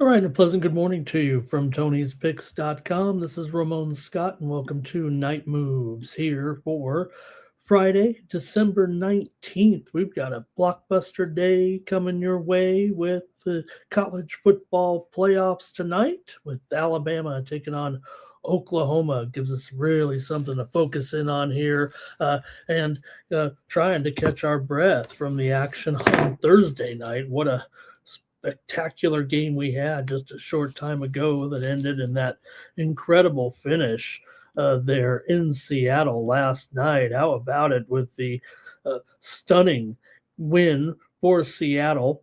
All right, a pleasant good morning to you from Tony'sPicks.com. This is Ramon Scott, and welcome to Night Moves here for Friday, December 19th. We've got a blockbuster day coming your way with the college football playoffs tonight, with Alabama taking on Oklahoma. Gives us really something to focus in on here, and trying to catch our breath from the action on Thursday night. What a spectacular game we had just a short time ago that ended in that incredible finish there in Seattle last night. How about it with the stunning win for Seattle,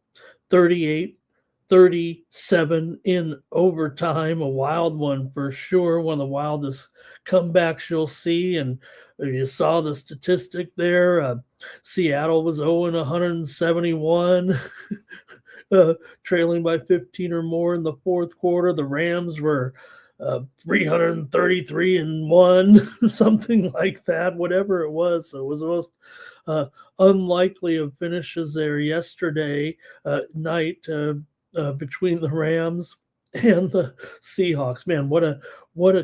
38-37 in overtime, a wild one for sure, one of the wildest comebacks you'll see. And you saw the statistic there. Seattle was 0-171. Trailing by 15 or more in the fourth quarter. The Rams were 333-1, something like that, whatever it was. So it was the most unlikely of finishes there yesterday night between the Rams and the Seahawks. Man, what a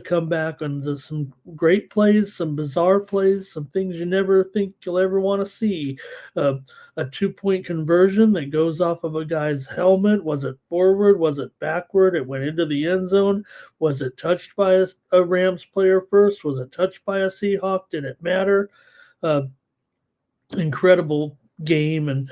comeback, and some great plays, some bizarre plays, some things you never think you'll ever want to see. A 2-point conversion that goes off of a guy's helmet. Was it forward? Was it backward? It went into the end zone. Was it touched by a Rams player first? Was it touched by a Seahawk? Did it matter? Incredible game. And,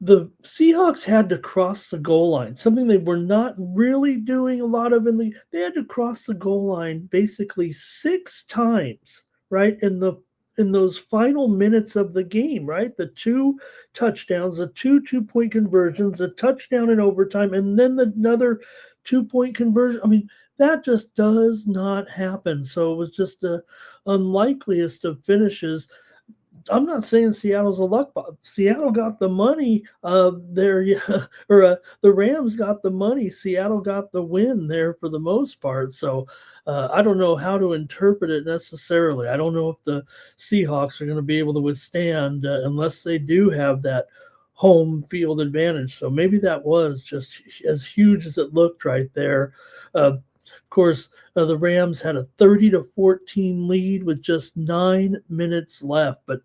the Seahawks had to cross the goal line, something they were not really doing a lot of they had to cross the goal line basically 6 times, right? In those final minutes of the game, right? The 2 touchdowns, the 2-point conversions, a touchdown in overtime, and then another 2-point conversion. I mean, that just does not happen. So it was just the unlikeliest of finishes. I'm not saying Seattle's a luck ball. Seattle got the money there, or the Rams got the money. Seattle got the win there for the most part. So I don't know how to interpret it necessarily. I don't know if the Seahawks are going to be able to withstand unless they do have that home field advantage. So maybe that was just as huge as it looked right there. Of course, the Rams had a 30-14 lead with just 9 minutes left, but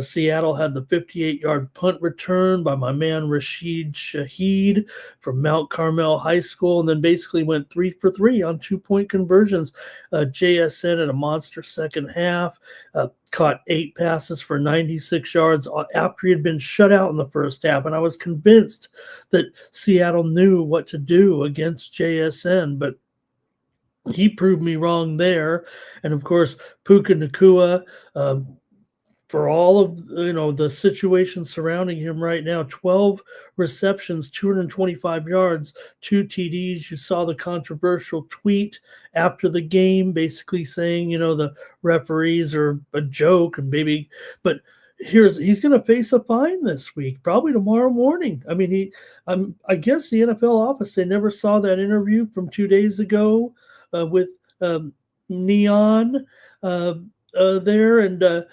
Seattle had the 58-yard punt return by my man Rashid Shaheed from Mount Carmel High School, and then basically went 3 for 3 on 2-point conversions. JSN had a monster second half, caught 8 passes for 96 yards after he had been shut out in the first half, and I was convinced that Seattle knew what to do against JSN, but he proved me wrong there. And of course, Puka Nacua, for all of the situation surrounding him right now, 12 receptions, 225 yards, 2 TDs. You saw the controversial tweet after the game, basically saying the referees are a joke and but he's going to face a fine this week, probably tomorrow morning. I mean, I guess the NFL office, they never saw that interview from 2 days ago with Neon there, and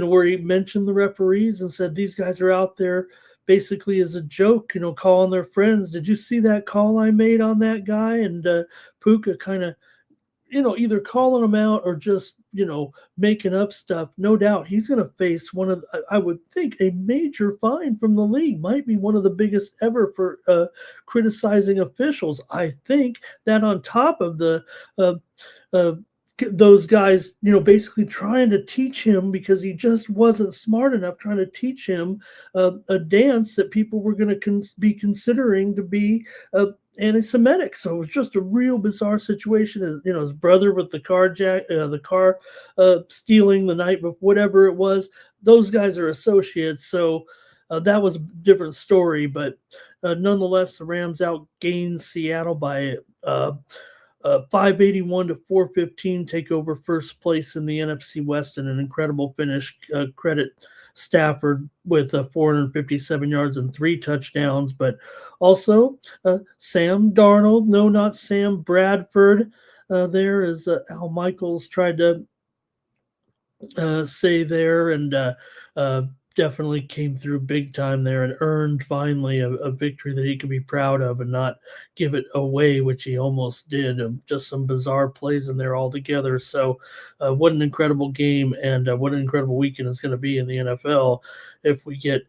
where he mentioned the referees and said these guys are out there basically as a joke, calling their friends. Did you see that call I made on that guy? And Puka kind of either calling him out or just, making up stuff, no doubt he's going to face one of, I would think, a major fine from the league. Might be one of the biggest ever for criticizing officials. I think that on top of the uh, uh, those guys, basically trying to teach him because he just wasn't smart enough, trying to teach him a dance that people were going to be considering to be anti-Semitic. So it was just a real bizarre situation. His brother with the car stealing the night before, whatever it was. Those guys are associates. So that was a different story, but nonetheless, the Rams outgained Seattle by 581 to 415, take over first place in the NFC West in an incredible finish. Credit Stafford with 457 yards and 3 touchdowns, but also Sam Darnold, no, not Sam Bradford. There is Al Michaels tried to say there, and definitely came through big time there and earned finally a victory that he could be proud of and not give it away, which he almost did. Just some bizarre plays in there altogether. So, what an incredible game, and what an incredible weekend it's going to be in the NFL if we get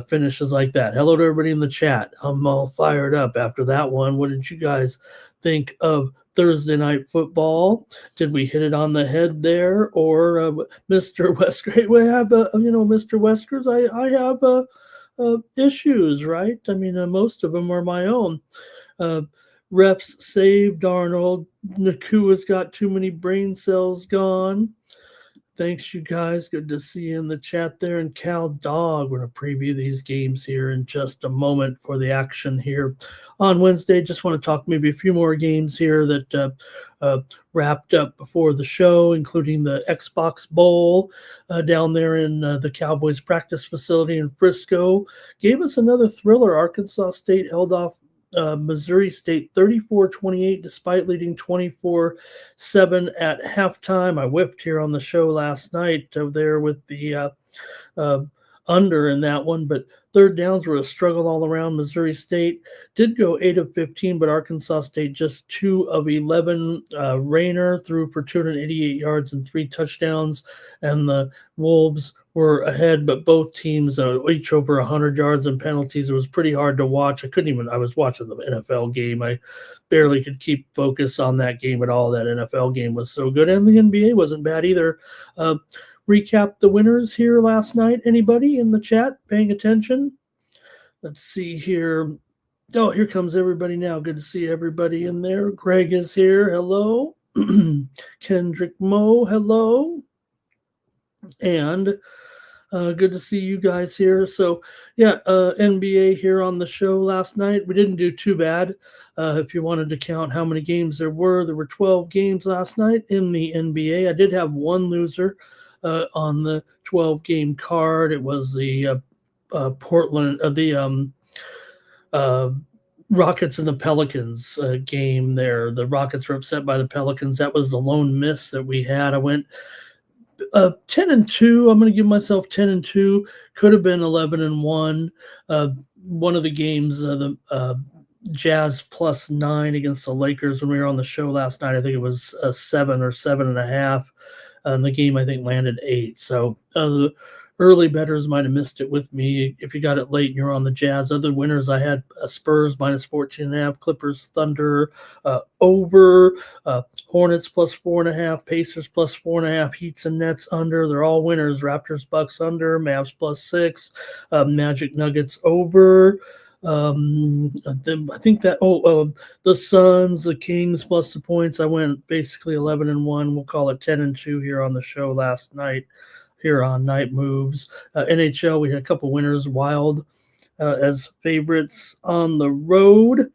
finishes like that. Hello to everybody in the chat. I'm all fired up after that one. What did you guys think of Thursday night football? Did we hit it on the head there, or Mr. Wesker? We have, Mr. Weskers. I have issues, right? I mean, most of them are my own. Reps saved Darnold. Nakua's got too many brain cells gone. Thanks, you guys. Good to see you in the chat there. And Cal Dog, we're going to preview these games here in just a moment for the action here on Wednesday. Just want to talk maybe a few more games here that wrapped up before the show, including the Xbox Bowl down there in the Cowboys practice facility in Frisco. Gave us another thriller. Arkansas State held off Missouri State 34-28 despite leading 24-7 at halftime. I whiffed here on the show last night there with the under in that one, but third downs were a struggle all around. Missouri State did go 8 of 15, but Arkansas State just 2 of 11. Rayner threw for 288 yards and 3 touchdowns, and the Wolves were ahead, but both teams each over 100 yards and penalties. It was pretty hard to watch. I was watching the NFL game. I barely could keep focus on that game at all. That NFL game was so good, and the NBA wasn't bad either. Recap the winners here last night. Anybody in the chat paying attention? Let's see here. Oh, here comes everybody now. Good to see everybody in there. Greg is here. Hello. Kendrick Moe. Hello. And good to see you guys here. So, yeah, NBA here on the show last night. We didn't do too bad. If you wanted to count how many games there were 12 games last night in the NBA. I did have one loser on the 12-game card. It was the Portland, Rockets and the Pelicans game there. The Rockets were upset by the Pelicans. That was the lone miss that we had. I went 10-2. I'm going to give myself 10-2. Could have been 11-1. One of the games, the Jazz +9 against the Lakers when we were on the show last night. I think it was 7 or 7.5. And the game, I think, landed 8. So the early bettors might have missed it with me. If you got it late and you're on the Jazz, other winners, I had Spurs -14.5, Clippers, Thunder over, Hornets +4.5, Pacers +4.5, Heats and Nets under. They're all winners. Raptors, Bucks under, Mavs +6, Magic, Nuggets over. I think that the Suns, the Kings plus the points. I went basically 11-1. We'll call it 10-2 here on the show last night here on Night Moves. NHL, we had a couple winners. Wild as favorites on the road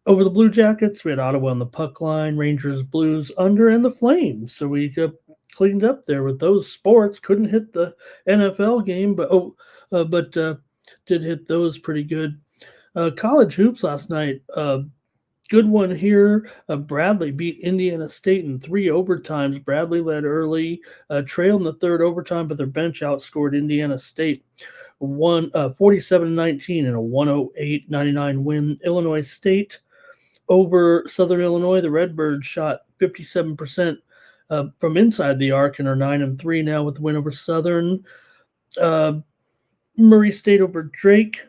over the Blue Jackets. We had Ottawa on the puck line, Rangers, Blues under, and the Flames. So we cleaned up there with those sports. Couldn't hit the NFL game, but did hit those pretty good. College hoops last night. Good one here. Bradley beat Indiana State in 3 overtimes. Bradley led early, trailed in the third overtime, but their bench outscored Indiana State 47-19 in a 108-99 win. Illinois State over Southern Illinois. The Redbirds shot 57% from inside the arc and are 9-3 now with the win over Southern. Murray State over Drake,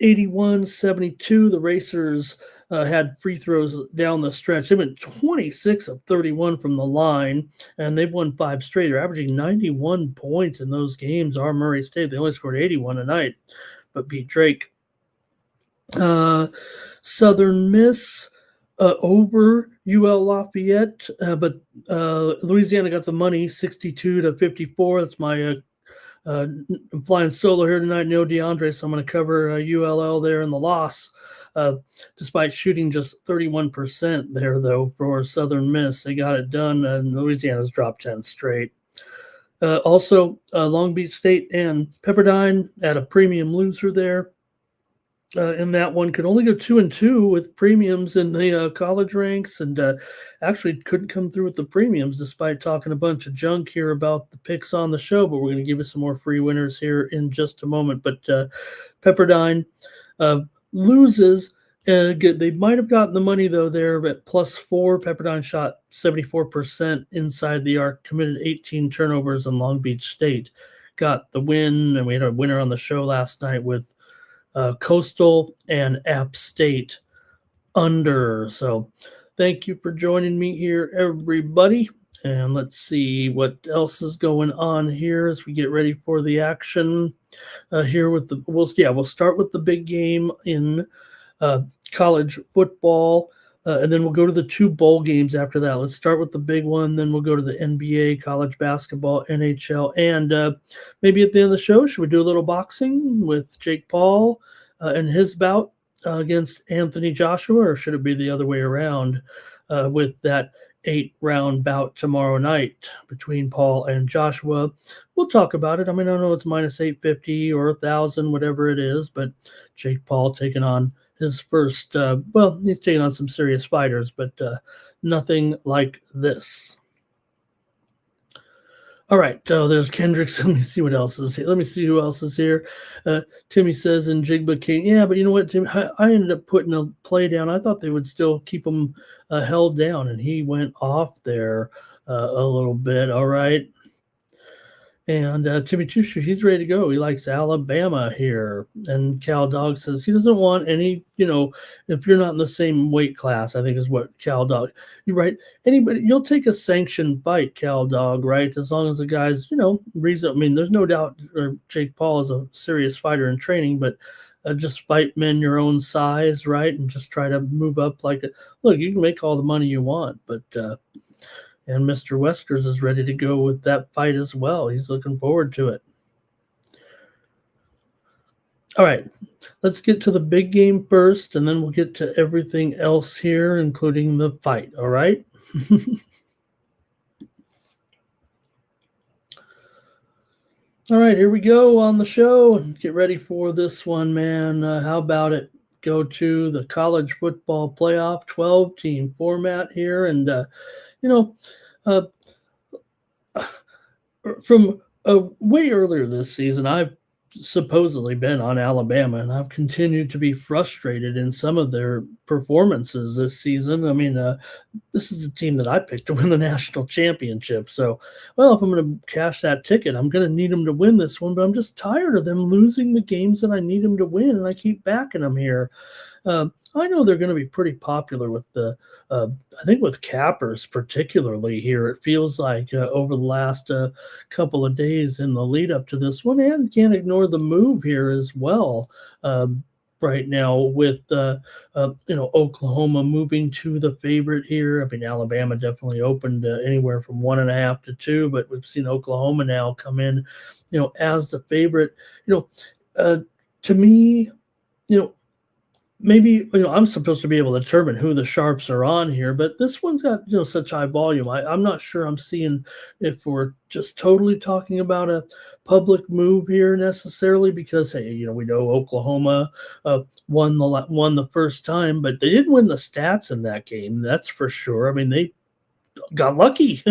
81-72. The Racers had free throws down the stretch. They went 26 of 31 from the line, and they've won 5 straight. They're averaging 91 points in those games. Our Murray State, they only scored 81 tonight, but beat Drake. Southern Miss over UL Lafayette, but Louisiana got the money, 62-54. That's my I'm flying solo here tonight. No DeAndre, so I'm going to cover ULL there in the loss, despite shooting just 31% there, though, for Southern Miss. They got it done, and Louisiana's dropped 10 straight. Also, Long Beach State and Pepperdine at a premium loser there. In that one, could only go 2-2 with premiums in the college ranks, and actually couldn't come through with the premiums despite talking a bunch of junk here about the picks on the show. But we're going to give you some more free winners here in just a moment. But Pepperdine loses. They might have gotten the money, though, there at +4. Pepperdine shot 74% inside the arc, committed 18 turnovers, and Long Beach State got the win. And we had a winner on the show last night with Coastal and App State under. So thank you for joining me here, everybody. And let's see what else is going on here as we get ready for the action here with the we'll start with the big game in college football. And then we'll go to the 2 bowl games after that. Let's start with the big one. Then we'll go to the NBA, college basketball, NHL. And maybe at the end of the show, should we do a little boxing with Jake Paul and his bout against Anthony Joshua? Or should it be the other way around with that 8-round bout tomorrow night between Paul and Joshua? We'll talk about it. I mean, I know it's -850 or 1,000, whatever it is. But Jake Paul taking on his first, he's taking on some serious fighters, but nothing like this. All right, there's Kendricks. Let me see what else is here. Let me see who else is here. Timmy says in Jigba King, yeah, but you know what, Timmy? I ended up putting a play down. I thought they would still keep him held down, and he went off there a little bit. All right. And Timmy Chushu, he's ready to go. He likes Alabama here. And Cal Dog says he doesn't want any, if you're not in the same weight class, I think is what Cal Dog. You're right. Anybody, you'll take a sanctioned fight, Cal Dog, right? As long as the guy's, reason. I mean, there's no doubt Jake Paul is a serious fighter in training, but just fight men your own size, right? And just try to move up like look, you can make all the money you want, but and Mr. Weskers is ready to go with that fight as well. He's looking forward to it. All right, let's get to the big game first, and then we'll get to everything else here, including the fight, all right? All right, here we go on the show. Get ready for this one, man. How about it? Go to the college football playoff 12-team format here, and from way earlier this season, I've supposedly been on Alabama, and I've continued to be frustrated in some of their performances this season. I mean, this is a team that I picked to win the national championship. So, if I'm going to cash that ticket, I'm going to need them to win this one, but I'm just tired of them losing the games that I need them to win, and I keep backing them here. I know they're going to be pretty popular with I think with cappers particularly here. It feels like over the last couple of days in the lead up to this one, and can't ignore the move here as well. Right now with Oklahoma moving to the favorite here. I mean, Alabama definitely opened anywhere from 1.5 to 2, but we've seen Oklahoma now come in, as the favorite. To me, maybe I'm supposed to be able to determine who the sharps are on here, but this one's got such high volume. I'm not sure I'm seeing if we're just totally talking about a public move here necessarily, because hey, we know Oklahoma won the first time, but they didn't win the stats in that game. That's for sure. I mean, they got lucky.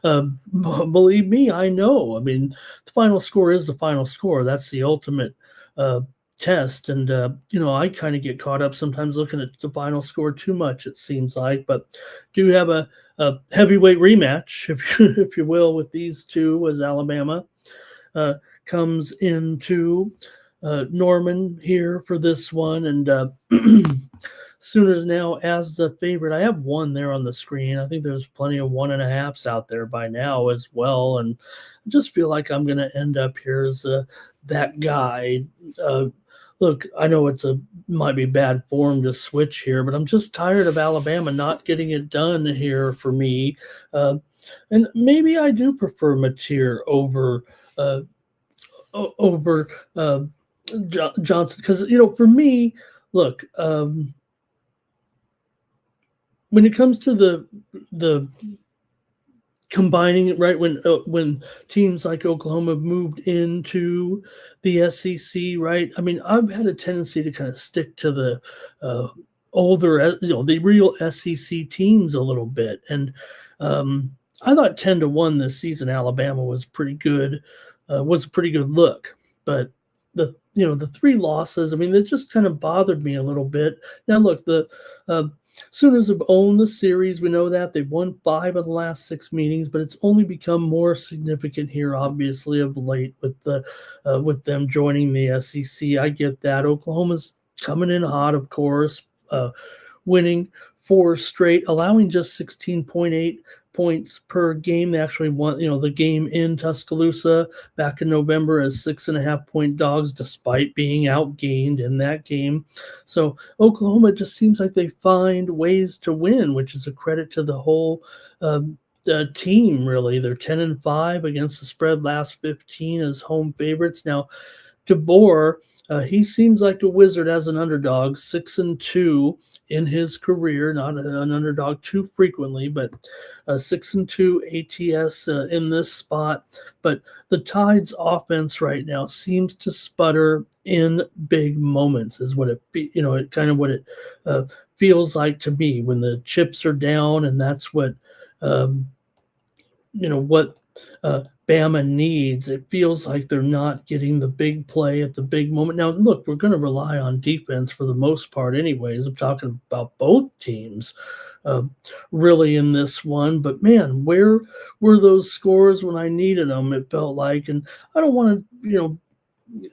Believe me, I know. I mean, the final score is the final score. That's the ultimate test. And I kind of get caught up sometimes looking at the final score too much, it seems like. But do have a heavyweight rematch, if if you will, with these two, as Alabama uh, comes into Norman here for this one. And Sooners now as the favorite. I have one there on the screen. I think there's plenty of 1.5s out there by now as well. And I just feel like I'm going to end up here as that guy. Uh, Look, I know might be bad form to switch here, but I'm just tired of Alabama not getting it done here for me. Uh, and maybe I do prefer Mateer uh, over Johnson, because for me, look, when it comes to the combining, right, when teams like Oklahoma moved into the SEC, right? I mean, I've had a tendency to kind of stick to the older, the real SEC teams a little bit. And I thought 10-1 this season, Alabama was pretty good, was a pretty good look. But the three losses, I mean, it just kind of bothered me a little bit. Now, look, the Sooners have owned the series. We know that they've won 5 of the last 6 meetings, but it's only become more significant here, obviously, of late with them joining the SEC. I get that. Oklahoma's coming in hot, of course, winning 4 straight, allowing just 16.8 points per game. They actually won, the game in Tuscaloosa back in November as 6.5-point dogs, despite being outgained in that game. So Oklahoma just seems like they find ways to win, which is a credit to the whole team, really. They're 10-5 against the spread last 15 as home favorites. Now, DeBoer, he seems like a wizard as an underdog, 6-2 in his career, not an underdog too frequently, but 6-2 ATS in this spot. But the Tide's offense right now seems to sputter in big moments, is what it feels like to me when the chips are down, and that's what what Bama needs. It feels like they're not getting the big play at the big moment. Now, look, we're going to rely on defense for the most part anyways. I'm talking about both teams really in this one. But, man, where were those scores when I needed them, it felt like. And I don't want to,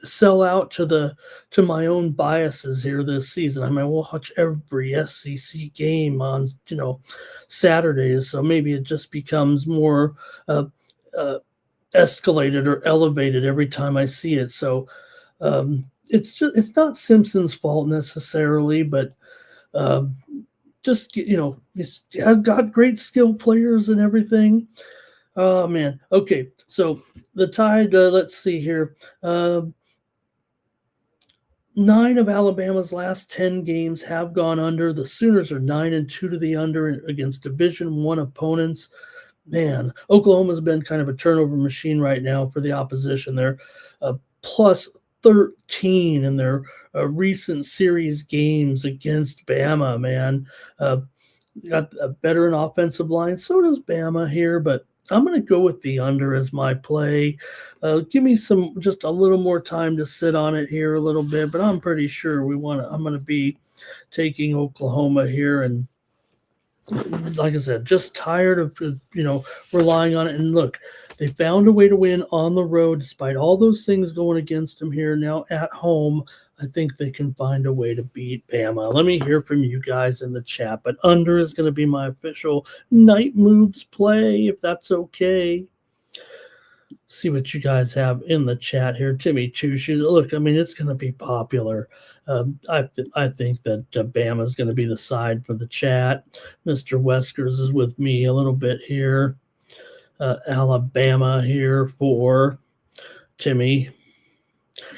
sell out to my own biases here this season. I might watch every SEC game on Saturdays, so maybe it just becomes more escalated or elevated every time I see it. So it's not Simpson's fault necessarily, but just he's got great skill players and everything. Oh man. Okay, so the Tide. Let's see here. 9 of Alabama's last 10 games have gone under. The Sooners are 9-2 to the under against Division I opponents. Man, Oklahoma's been kind of a turnover machine right now for the opposition. They're plus 13 in their recent series games against Bama, man. Got a veteran offensive line. So does Bama here, but I'm going to go with the under as my play. Give me just a little more time to sit on it here a little bit, but I'm pretty sure I'm going to be taking Oklahoma here. And like I said, just tired of, relying on it. And look, they found a way to win on the road despite all those things going against them here. Now at home, I think they can find a way to beat Bama. Let me hear from you guys in the chat. But under is going to be my official night moves play, if that's okay. See what you guys have in the chat here. Timmy Two Shoes. Look, I mean, it's going to be popular. I think that Bama is going to be the side for the chat. Mr. Weskers is with me a little bit here. Alabama here for Timmy.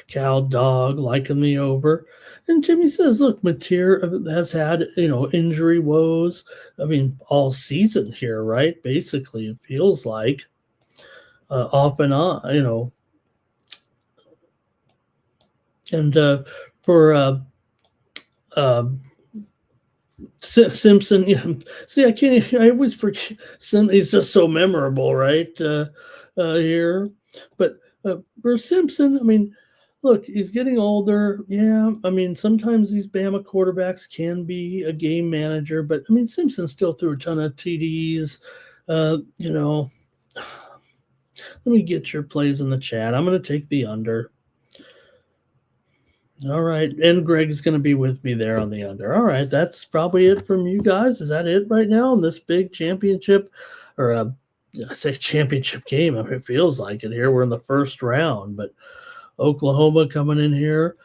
Cal Dog liking the over. And Jimmy says, look, Mateer has had, injury woes. I mean, all season here, right? Basically, it feels like off and on, And for Simpson, see, I always forget. He's just so memorable, right? Here. But for Simpson, I mean, Look, he's getting older. Yeah, I mean, sometimes these Bama quarterbacks can be a game manager, but I mean, Simpson still threw a ton of TDs. You know, let me get your plays in the chat. I'm going to take the under. All right, and Greg's going to be with me there on the under. All right, that's probably it from you guys. Is that it right now in this big championship, or I say championship game? I mean, it feels like it here. We're in the first round, but Oklahoma coming in here.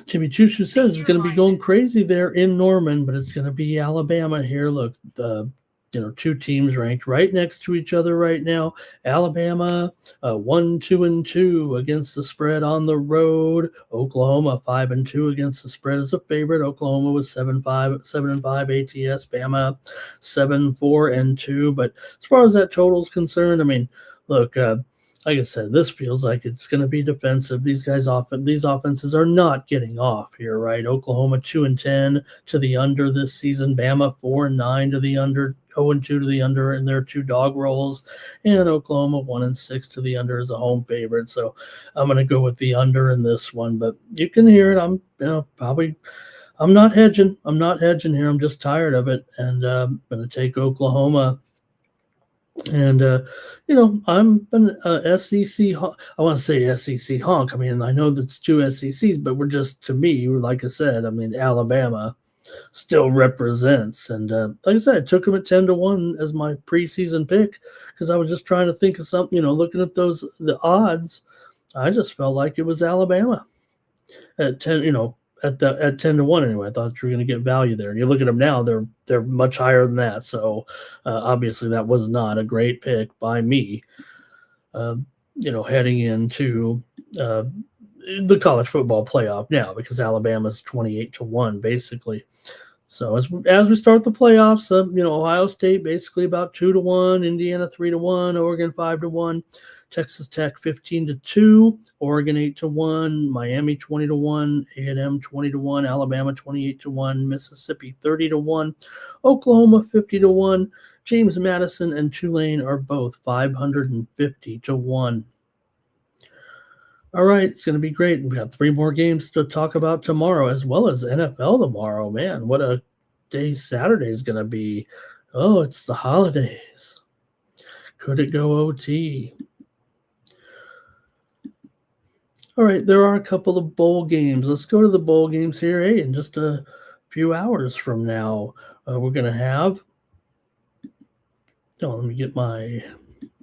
Jimmy Chushu says it's going to be going crazy there in Norman, but it's going to be Alabama here. Look, two teams ranked right next to each other right now. Alabama 1-2-2 against the spread on the road. Oklahoma 5-2 against the spread as a favorite. Oklahoma was 7-5 ATS. Bama 7-4-2. But as far as that total is concerned, I mean, look. Like I said, this feels like it's going to be defensive. These offenses are not getting off here, right? Oklahoma 2-10 to the under this season. Bama 4-9 to the under, 0-2 to the under in their two dog rolls, and Oklahoma 1-6 to the under as a home favorite. So I'm going to go with the under in this one. But you can hear it. I'm not hedging. I'm not hedging here. I'm just tired of it, and I'm going to take Oklahoma. And, I'm an SEC, I want to say SEC honk. I mean, I know that's two SECs, but we're just, to me, like I said, I mean, Alabama still represents. And like I said, I took them at 10-1 as my preseason pick because I was just trying to think of something, looking at the odds, I just felt like it was Alabama at 10, at 10-1 anyway. I thought you were going to get value there. And you look at them now; they're much higher than that. So obviously, that was not a great pick by me. Heading into the college football playoff now because Alabama's 28-1 basically. So as we start the playoffs, Ohio State basically about 2-1, Indiana 3-1, Oregon 5-1. Texas Tech 15-2, Oregon 8-1, Miami 20-1, A&M 20-1, Alabama 28-1, Mississippi 30-1, Oklahoma 50-1. James Madison and Tulane are both 550-1. All right, it's going to be great. We got 3 more games to talk about tomorrow, as well as NFL tomorrow. Man, what a day Saturday is going to be. Oh, it's the holidays. Could it go OT? All right, there are a couple of bowl games. Let's go to the bowl games here. Hey, in just a few hours from now, we're going to have – let me get my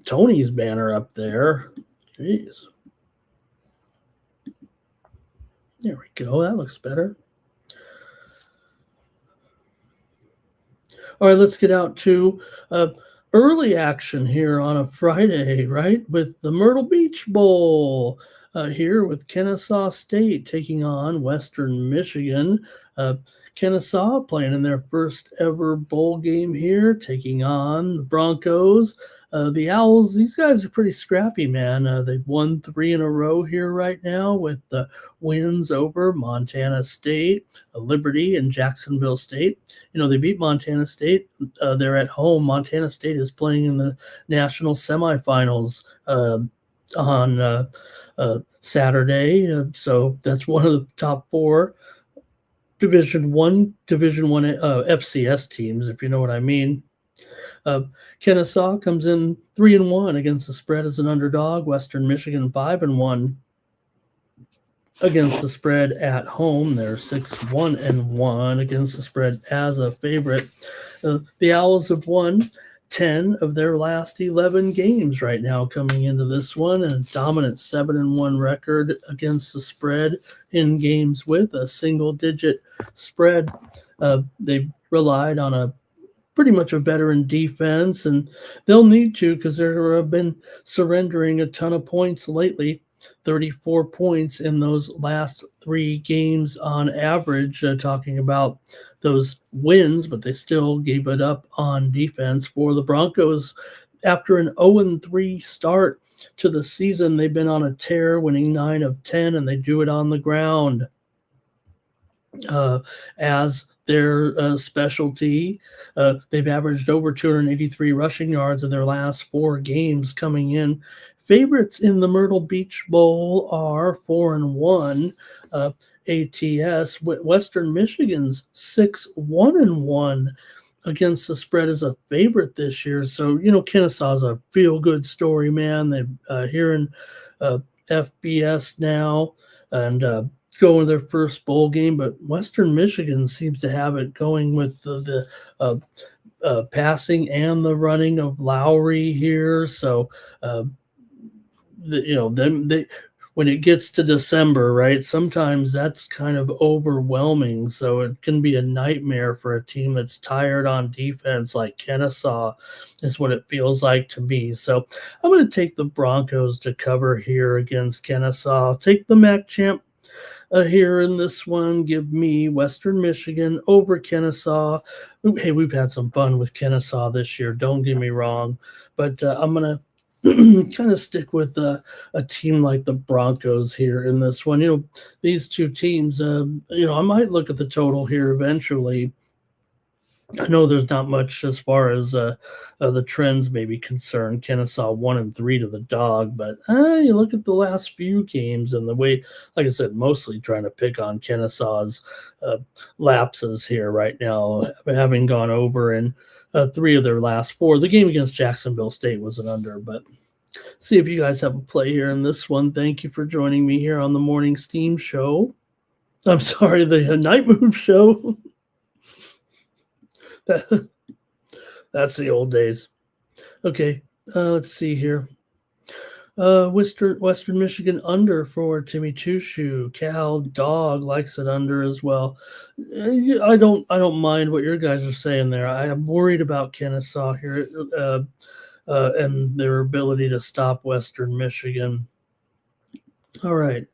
Tony's banner up there. Jeez. There we go. That looks better. All right, let's get out to early action here on a Friday, right, with the Myrtle Beach Bowl. Here with Kennesaw State taking on Western Michigan. Kennesaw playing in their first ever bowl game here, taking on the Broncos. The Owls, these guys are pretty scrappy, man. They've won 3 in a row here right now with the wins over Montana State, Liberty, and Jacksonville State. They beat Montana State. They're at home. Montana State is playing in the national semifinals on Saturday. So that's one of the top 4 Division One FCS teams, if you know what I mean. Kennesaw comes in 3-1 against the spread as an underdog. Western Michigan 5-1 against the spread at home. They're 6-1-1 against the spread as a favorite. The Owls have won 10 of their last 11 games right now coming into this one, and a dominant 7-1 record against the spread in games with a single-digit spread. They've relied on pretty much a veteran defense, and they'll need to because they've been surrendering a ton of points lately. 34 points in those last 3 games on average, talking about those wins, but they still gave it up on defense. For the Broncos, after an 0-3 start to the season, they've been on a tear, winning 9 of 10, and they do it on the ground. As their specialty. They've averaged over 283 rushing yards in their last 4 games coming in. Favorites in the Myrtle Beach Bowl are 4-1. ATS Western Michigan's 6-1-1 against the spread as a favorite this year. So Kennesaw's a feel-good story, man. They're here in FBS now and going to their first bowl game, but Western Michigan seems to have it going with the passing and the running of Lowry here. So they when it gets to December, right, sometimes that's kind of overwhelming. So it can be a nightmare for a team that's tired on defense like Kennesaw is what it feels like to me. So I'm going to take the Broncos to cover here against Kennesaw. I'll take the MAC champ here in this one. Give me Western Michigan over Kennesaw. Hey, we've had some fun with Kennesaw this year. Don't get me wrong. But I'm going to kind of stick with a team like the Broncos here in this one. These two teams, I might look at the total here eventually. I know there's not much as far as the trends may be concerned. Kennesaw 1-3 to the dog, but you look at the last few games and the way, like I said, mostly trying to pick on Kennesaw's lapses here right now, having gone over in 3 of their last 4. The game against Jacksonville State was an under, but see if you guys have a play here in this one. Thank you for joining me here on the Morning Steam Show. I'm sorry, the Night Move Show. That's the old days. Okay, let's see here. Western Michigan under for Timmy Chushu. Cal Dog likes it under as well. I don't mind what your guys are saying there. I am worried about Kennesaw here and their ability to stop Western Michigan. All right.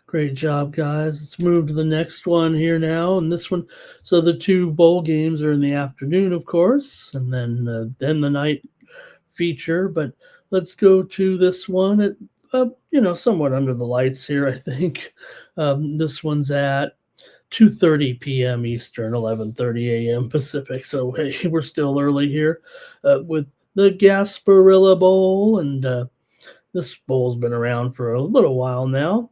Great job, guys. Let's move to the next one here now. And this one, so the 2 bowl games are in the afternoon, of course, and then the night feature. But let's go to this one at, somewhat under the lights here, I think. This one's at 2:30 p.m. Eastern, 11:30 a.m. Pacific. So, hey, we're still early here with the Gasparilla Bowl. And this bowl's been around for a little while now.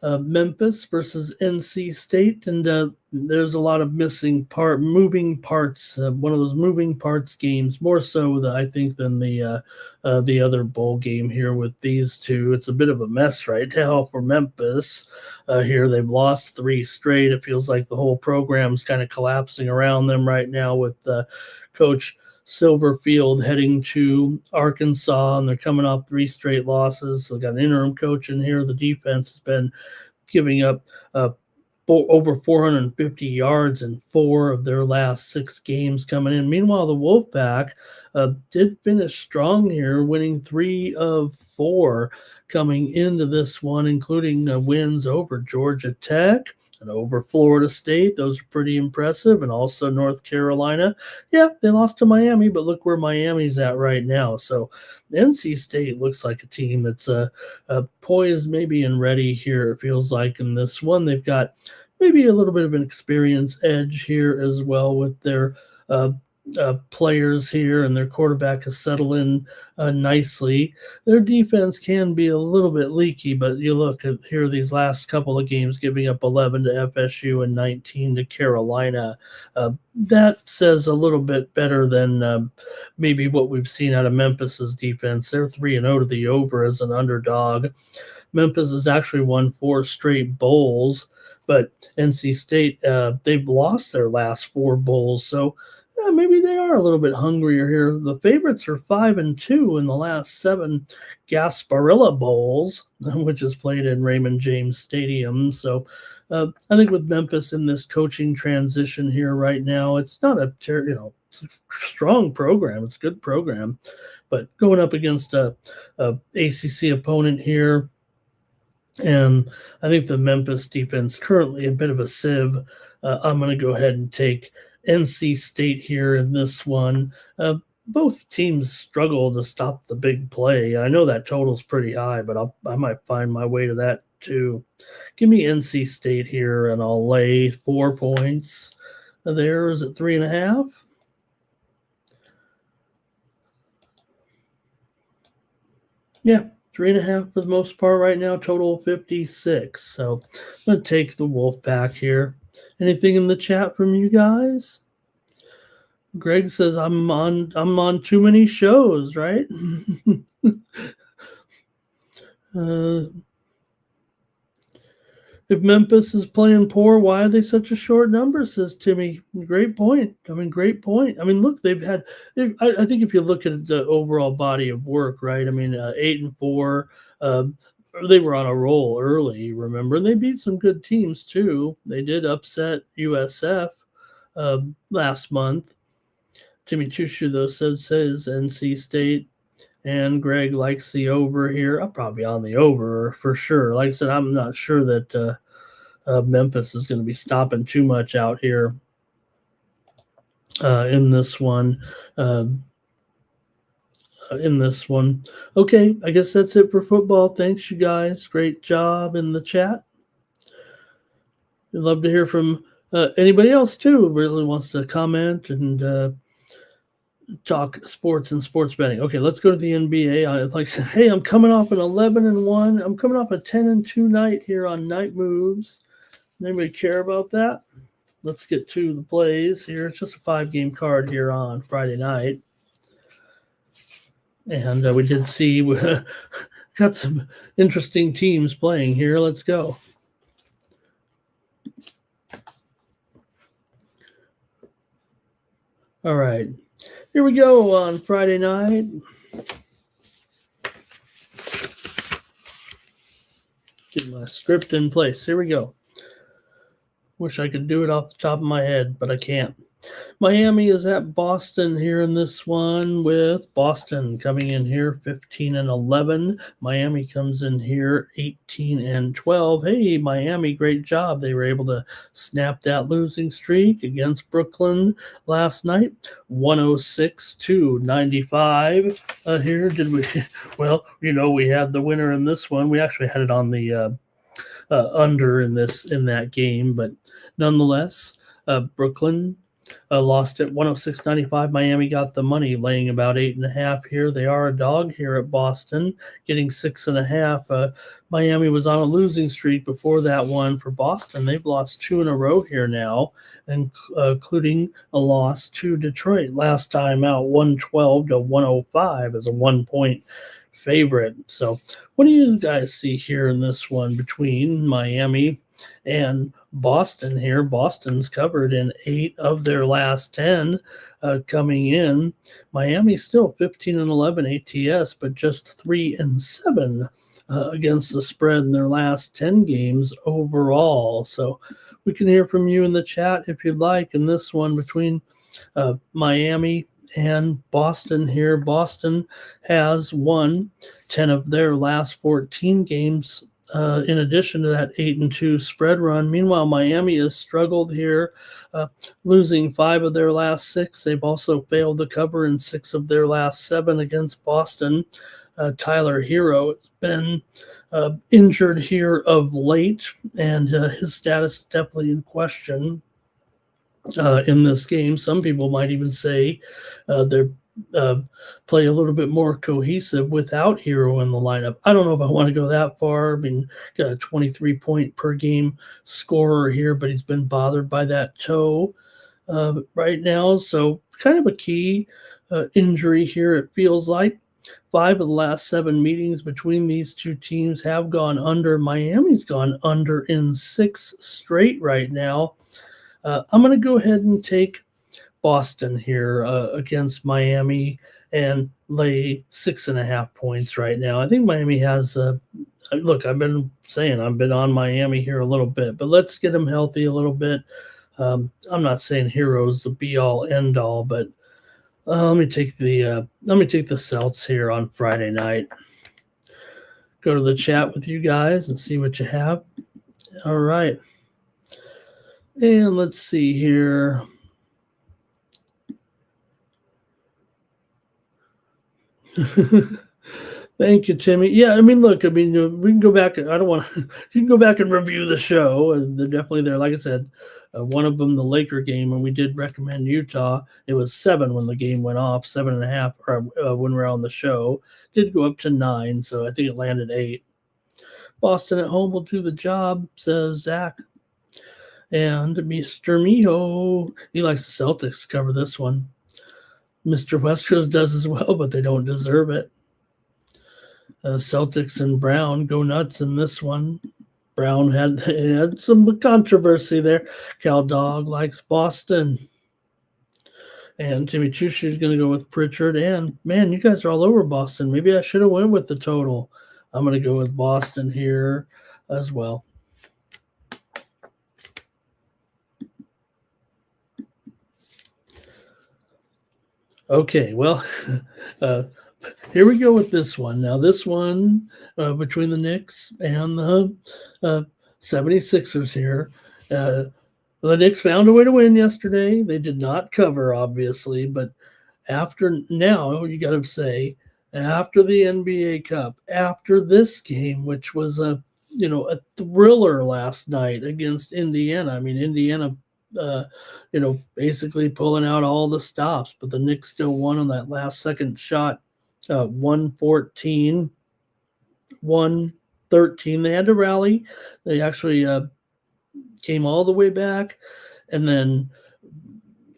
Memphis versus NC State, and there's a lot of moving parts. One of those moving parts games, more so I think than the other bowl game here with these two. It's a bit of a mess right now for Memphis. Here they've lost 3 straight. It feels like the whole program's kind of collapsing around them right now with Coach Silverfield heading to Arkansas, and they're coming off 3 straight losses. So got an interim coach in here. The defense has been giving up over 450 yards in 4 of their last 6 games coming in. Meanwhile, the Wolfpack did finish strong here, winning 3 of 4 coming into this one, including wins over Georgia Tech and over Florida State. Those are pretty impressive. And also North Carolina. Yeah, they lost to Miami, but look where Miami's at right now. So NC State looks like a team that's poised maybe and ready here, it feels like, in this one. They've got maybe a little bit of an experience edge here as well with their players here, and their quarterback has settled in nicely. Their defense can be a little bit leaky, but you look at here these last couple of games, giving up 11 to FSU and 19 to Carolina. That says a little bit better than maybe what we've seen out of Memphis's defense. They're 3-0 to the over as an underdog. Memphis has actually won 4 straight bowls, but NC State, they've lost their last 4 bowls. So maybe they are a little bit hungrier here. The favorites are 5-2 in the last 7 Gasparilla Bowls, which is played in Raymond James Stadium. So I think with Memphis in this coaching transition here right now, it's not it's a strong program. It's a good program, but going up against a ACC opponent here, and I think the Memphis defense currently a bit of a sieve. I'm going to go ahead and take NC State here in this one. Both teams struggle to stop the big play. I know that total's pretty high, but I might find my way to that too. Give me NC State here, and I'll lay 4 points. There is at 3.5. Yeah, 3.5 for the most part right now. Total 56. So I'm gonna take the wolf pack here. Anything in the chat from you guys? Greg says I'm on too many shows, right? If Memphis is playing poor, why are they such a short number? Says Timmy. Great point. Great point. Look, they've had. I think if you look at the overall body of work, right? 8-4. They were on a roll early. Remember, and they beat some good teams too. They did upset USF last month. Timmy Chushu though says NC State. And Greg likes the over here. I'm probably on the over for sure. Like I said, I'm not sure that Memphis is going to be stopping too much out here in this one. Okay, I guess that's it for football. Thanks, you guys. Great job in the chat. I'd love to hear from anybody else too who really wants to comment and talk sports and sports betting. Okay, let's go to the NBA. Like I said, hey, I'm coming off an 11-1. I'm coming off a 10-2 night here on Night Moves. Anybody care about that? Let's get to the plays here. It's just a 5-game card here on Friday night. And we did see we got some interesting teams playing here. Let's go. All right. Here we go on Friday night. Get my script in place. Here we go. Wish I could do it off the top of my head, but I can't. Miami is at Boston here in this one, with Boston coming in here 15-11. Miami comes in here 18-12. Hey, Miami, great job. They were able to snap that losing streak against Brooklyn last night, 106-95. Here, did we? Well, we had the winner in this one. We actually had it on the under in that game, but nonetheless, Brooklyn lost at 106-95. Miami got the money, laying about 8.5 here. They are a dog here at Boston, getting 6.5. Miami was on a losing streak before that one for Boston. They've lost 2 in a row here now, including a loss to Detroit last time out, 112-105 as a 1-point favorite. So what do you guys see here in this one between Miami and Boston here? Boston's covered in 8 of their last 10 coming in. Miami's still 15-11 ATS, but just 3-7 against the spread in their last 10 games overall. So we can hear from you in the chat if you'd like in this one between Miami and Boston here. Boston has won 10 of their last 14 games in addition to that 8-2 spread run. Meanwhile, Miami has struggled here, losing 5 of their last 6. They've also failed to cover in 6 of their last 7 against Boston. Tyler Hero has been injured here of late, and his status is definitely in question in this game. Some people might even say they're play a little bit more cohesive without Hero in the lineup. I don't know if I want to go that far. Got a 23-point per game scorer here, but he's been bothered by that toe right now. So kind of a key injury here, it feels like. 5 of the last 7 meetings between these two teams have gone under. Miami's gone under in 6 straight right now. I'm going to go ahead and take Boston here against Miami and lay 6.5 points right now. I think Miami has look, I've been on Miami here a little bit, but let's get them healthy a little bit. I'm not saying Hero's the be all end all, but let me take the Celts here on Friday night. Go to the chat with you guys and see what you have. All right. And let's see here. Thank you, Timmy. Yeah, I mean, look, I mean, we can go back. I don't want to. You can go back and review the show, and they're definitely there. Like I said, one of them, the Laker game, and we did recommend Utah. It was 7 when the game went off, 7.5, or when we were on the show. Did go up to 9, so I think it landed 8. Boston at home will do the job, says Zach. And Mr. Miho, he likes the Celtics to cover this one. Mr. West Coast does as well, but they don't deserve it. Celtics and Brown go nuts in this one. Brown had some controversy there. Cal Dog likes Boston. And Jimmy Chushi is going to go with Pritchard. And, man, you guys are all over Boston. Maybe I should have went with the total. I'm going to go with Boston here as well. Okay, well, here we go with this one. Now, this one between the Knicks and the 76ers here. The Knicks found a way to win yesterday. They did not cover, obviously, but after now, you got to say, after the NBA Cup, after this game, which was a thriller last night against Indiana. I mean, Indiana basically pulling out all the stops, but the Knicks still won on that last second shot, 114, 113. They had to rally. They actually came all the way back, and then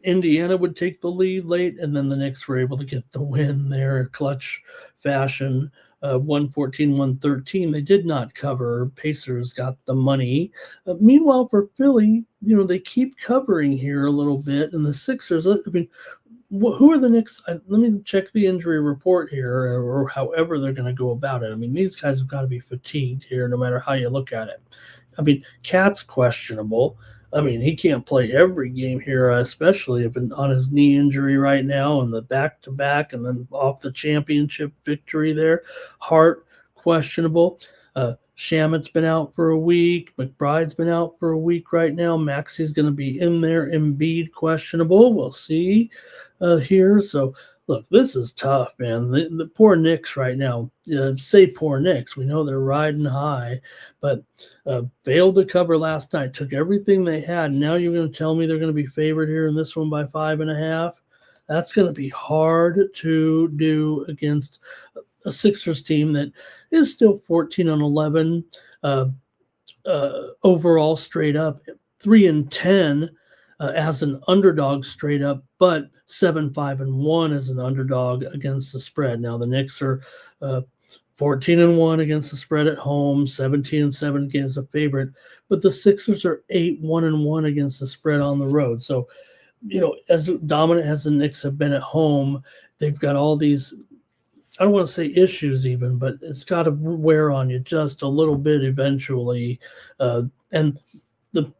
Indiana would take the lead late, and then the Knicks were able to get the win there, clutch fashion. 114, 113. They did not cover. Pacers got the money. Meanwhile, for Philly, they keep covering here a little bit. And the Sixers, I mean, who are the Knicks? Let me check the injury report here, or however they're going to go about it. I mean, these guys have got to be fatigued here, no matter how you look at it. I mean, Cat's questionable. I mean, he can't play every game here, especially if on his knee injury right now and the back-to-back and then off the championship victory there. Hart, questionable. Shamit's been out for a week. McBride's been out for a week right now. Maxi's going to be in there. Embiid, questionable. We'll see here. So, look, this is tough, man. The poor Knicks right now. Say poor Knicks. We know they're riding high, but failed to cover last night. Took everything they had. Now you're going to tell me they're going to be favored here in this one by 5.5? That's going to be hard to do against a Sixers team that is still 14-11 overall straight up, 3-10 as an underdog straight up, but 7-5-1 as an underdog against the spread. Now the Knicks are 14-1 against the spread at home, 17-7 against a favorite, but the Sixers are 8-1-1 against the spread on the road. So, as dominant as the Knicks have been at home, they've got all these, I don't want to say issues even, but it's got to wear on you just a little bit eventually. And the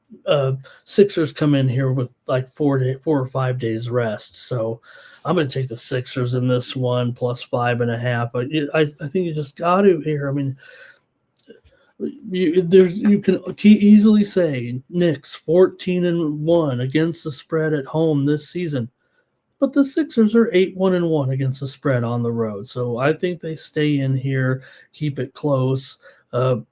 Sixers come in here with like 4 or 5 days rest. So I'm going to take the Sixers in this one plus 5.5. But I think you just got to here. I mean, you can easily say Knicks 14-1 against the spread at home this season. But the Sixers are 8-1-1 against the spread on the road. So I think they stay in here, keep it close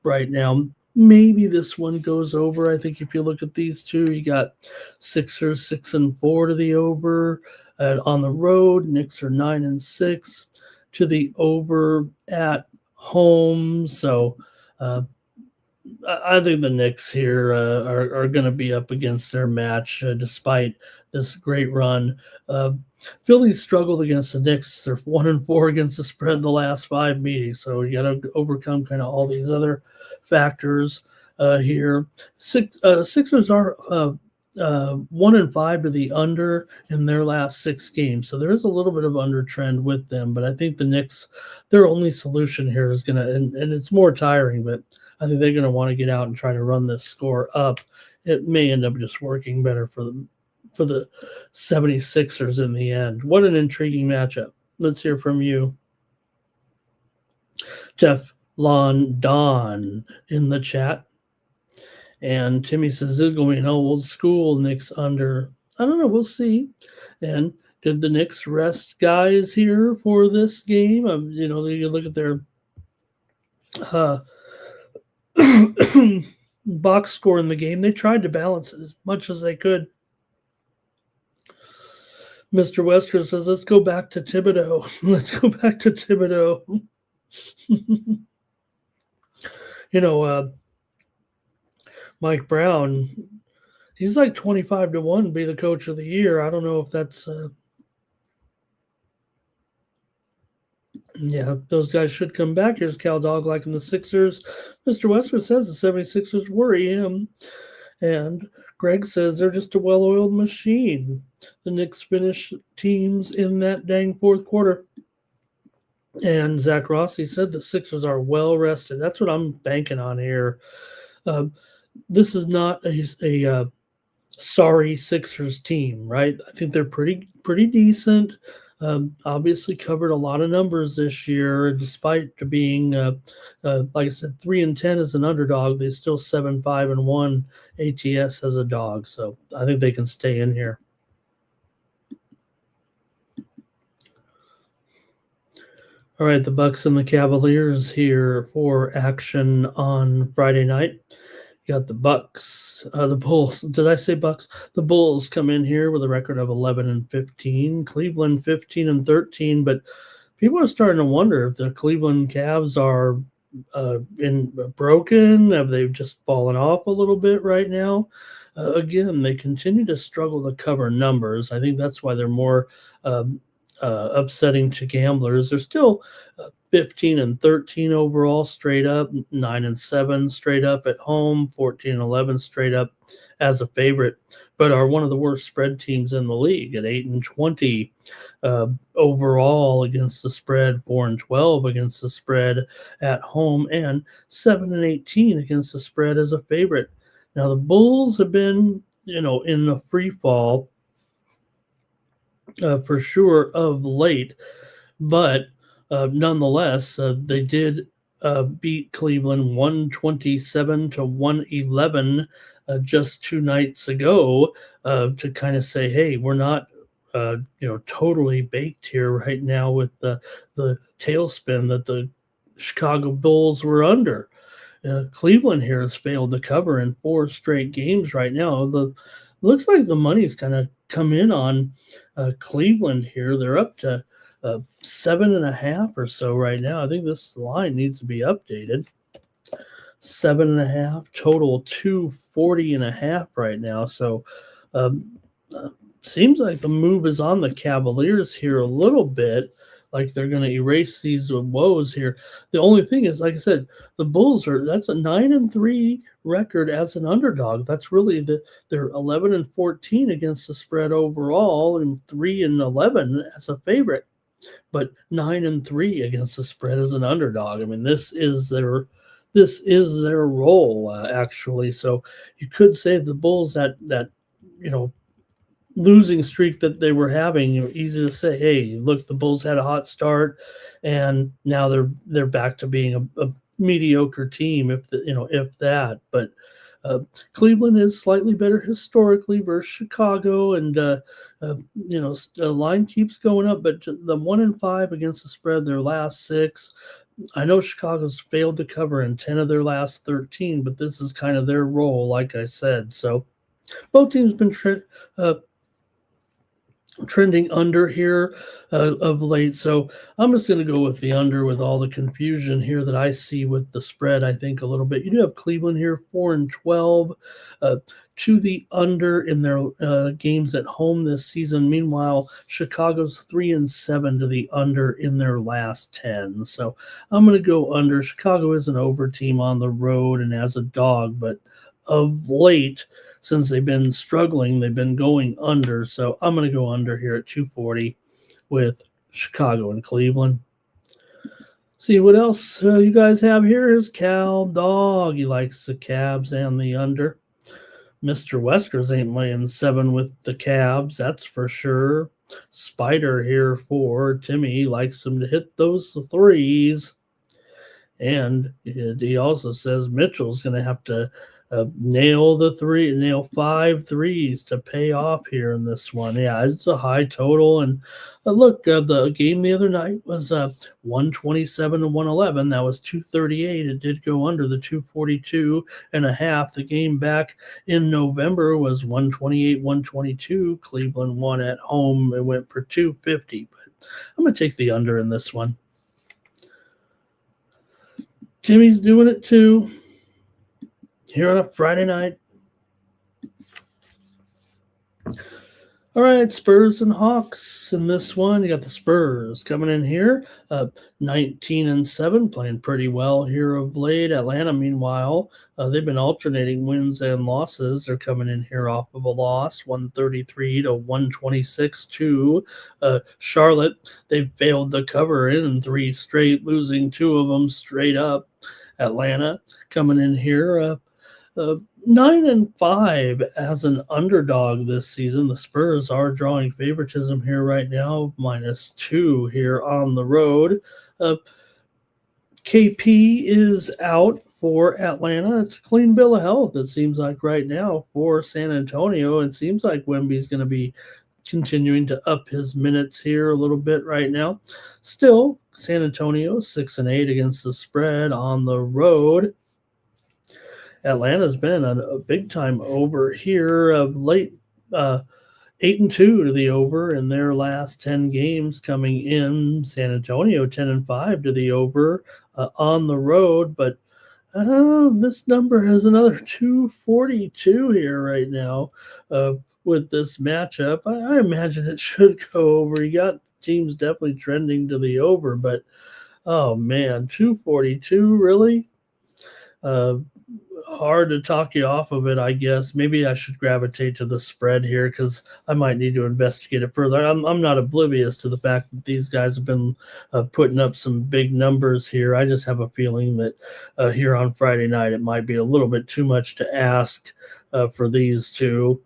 right now. Maybe this one goes over. I think if you look at these two, you got Sixers 6-4 to the over on the road. Knicks are 9-6 to the over at home. So I think the Knicks here are going to be up against their match despite this great run. Philly struggled against the Knicks. They're 1-4 against the spread in the last 5 meetings. So you got to overcome kind of all these other factors here. Sixers are 1-5 to the under in their last 6 games. So there is a little bit of under trend with them. But I think the Knicks, their only solution here is going to, and it's more tiring, but I think they're going to want to get out and try to run this score up. It may end up just working better for the 76ers in the end. What an intriguing matchup. Let's hear from you. Jeff London in the chat. And Timmy says it's going to be an old school Knicks under. I don't know. We'll see. And did the Knicks rest guys here for this game? You look at their uh, box score in the game. They tried to balance it as much as they could. Mr. Wesker says, let's go back to Thibodeau. Let's go back to Thibodeau. you know, Mike Brown, he's like 25-1 to be the coach of the year. I don't know if that's, yeah, those guys should come back. Here's Cal Dog liking the Sixers. Mr. Wesker says the 76ers worry him. And Greg says they're just a well-oiled machine. The Knicks finish teams in that dang fourth quarter. And Zach Rossi said the Sixers are well rested. That's what I'm banking on here. This is not a sorry Sixers team, right? I think they're pretty decent. Obviously covered a lot of numbers this year, despite being, like I said, 3-10 as an underdog. They still 7-5-1 ATS as a dog. So I think they can stay in here. All right, the Bucks and the Cavaliers here for action on Friday night. You got the Bucks, the Bulls. Did I say Bucks? The Bulls come in here with a record of 11-15. Cleveland 15-13. But people are starting to wonder if the Cleveland Cavs are broken. Have they just fallen off a little bit right now? Again, they continue to struggle to cover numbers. I think that's why they're more upsetting to gamblers. They're still 15-13 overall straight up, 9-7 straight up at home, 14-11 straight up as a favorite, but are one of the worst spread teams in the league at 8-20 overall against the spread, 4-12 against the spread at home, and 7-18 against the spread as a favorite. Now the Bulls have been, in the free fall for sure of late, but nonetheless, they did beat Cleveland 127-111 just 2 nights ago to kind of say, hey, we're not totally baked here right now with the tailspin that the Chicago Bulls were under. Cleveland here has failed to cover in 4 straight games right now. Looks like the money's kind of come in on Cleveland here. They're up to 7.5 or so right now. I think this line needs to be updated. 7.5 total, 240.5 right now. So seems like the move is on the Cavaliers here a little bit. Like they're going to erase these woes here. The only thing is, like I said, the Bulls that's a 9-3 record as an underdog. That's really they're 11-14 against the spread overall and 3-11 as a favorite, but 9-3 against the spread as an underdog. I mean, this is their role actually. So you could say the Bulls that losing streak that they were having, easy to say, hey, look, the Bulls had a hot start and now they're back to being a mediocre team, if that. But Cleveland is slightly better historically versus Chicago, and the line keeps going up, but the 1-5 against the spread their last 6. I know Chicago's failed to cover in 10 of their last 13, but this is kind of their role, like I said. So both teams been trending under here of late. So I'm just going to go with the under with all the confusion here that I see with the spread. I think a little bit. You do have Cleveland here 4-12 to the under in their games at home this season. Meanwhile, Chicago's 3-7 to the under in their last 10. So I'm going to go under. Chicago is an over team on the road and as a dog, but of late, since they've been struggling, they've been going under. So I'm going to go under here at 240 with Chicago and Cleveland. See what else you guys have here is Cal Dog. He likes the Cavs and the under. Mr. Weskers ain't laying 7 with the Cavs, that's for sure. Spider here for Timmy. Likes him to hit those threes. And he also says Mitchell's going to have to nail 5 threes to pay off here in this one. Yeah, it's a high total. And look, the game the other night was 127 to 111. That was 238. It did go under the 242 and a half. The game back in November was 128 122. Cleveland won at home. It went for 250. But I'm going to take the under in this one. Jimmy's doing it too. Here on a Friday night. All right, Spurs and Hawks in this one. You got the Spurs coming in here, 19-7, playing pretty well here of late. Atlanta, meanwhile, they've been alternating wins and losses. They're coming in here off of a loss, 133 to 126 to Charlotte. They've failed to cover in 3 straight, losing 2 of them straight up. Atlanta coming in here, 9-5 as an underdog this season. The Spurs are drawing favoritism here right now, -2 here on the road. KP is out for Atlanta. It's a clean bill of health, it seems like right now for San Antonio. It seems like Wemby's going to be continuing to up his minutes here a little bit right now. Still, San Antonio 6-8 against the spread on the road. Atlanta's been a big time over here of late, 8-2 to the over in their last 10 games coming in. San Antonio 10-5 to the over on the road, but this number has another 242 here right now with this matchup. I imagine it should go over. You got teams definitely trending to the over, but oh man, 242 really? Hard to talk you off of it, I guess. Maybe I should gravitate to the spread here because I might need to investigate it further. I'm not oblivious to the fact that these guys have been putting up some big numbers here. I just have a feeling that here on Friday night it might be a little bit too much to ask for these two.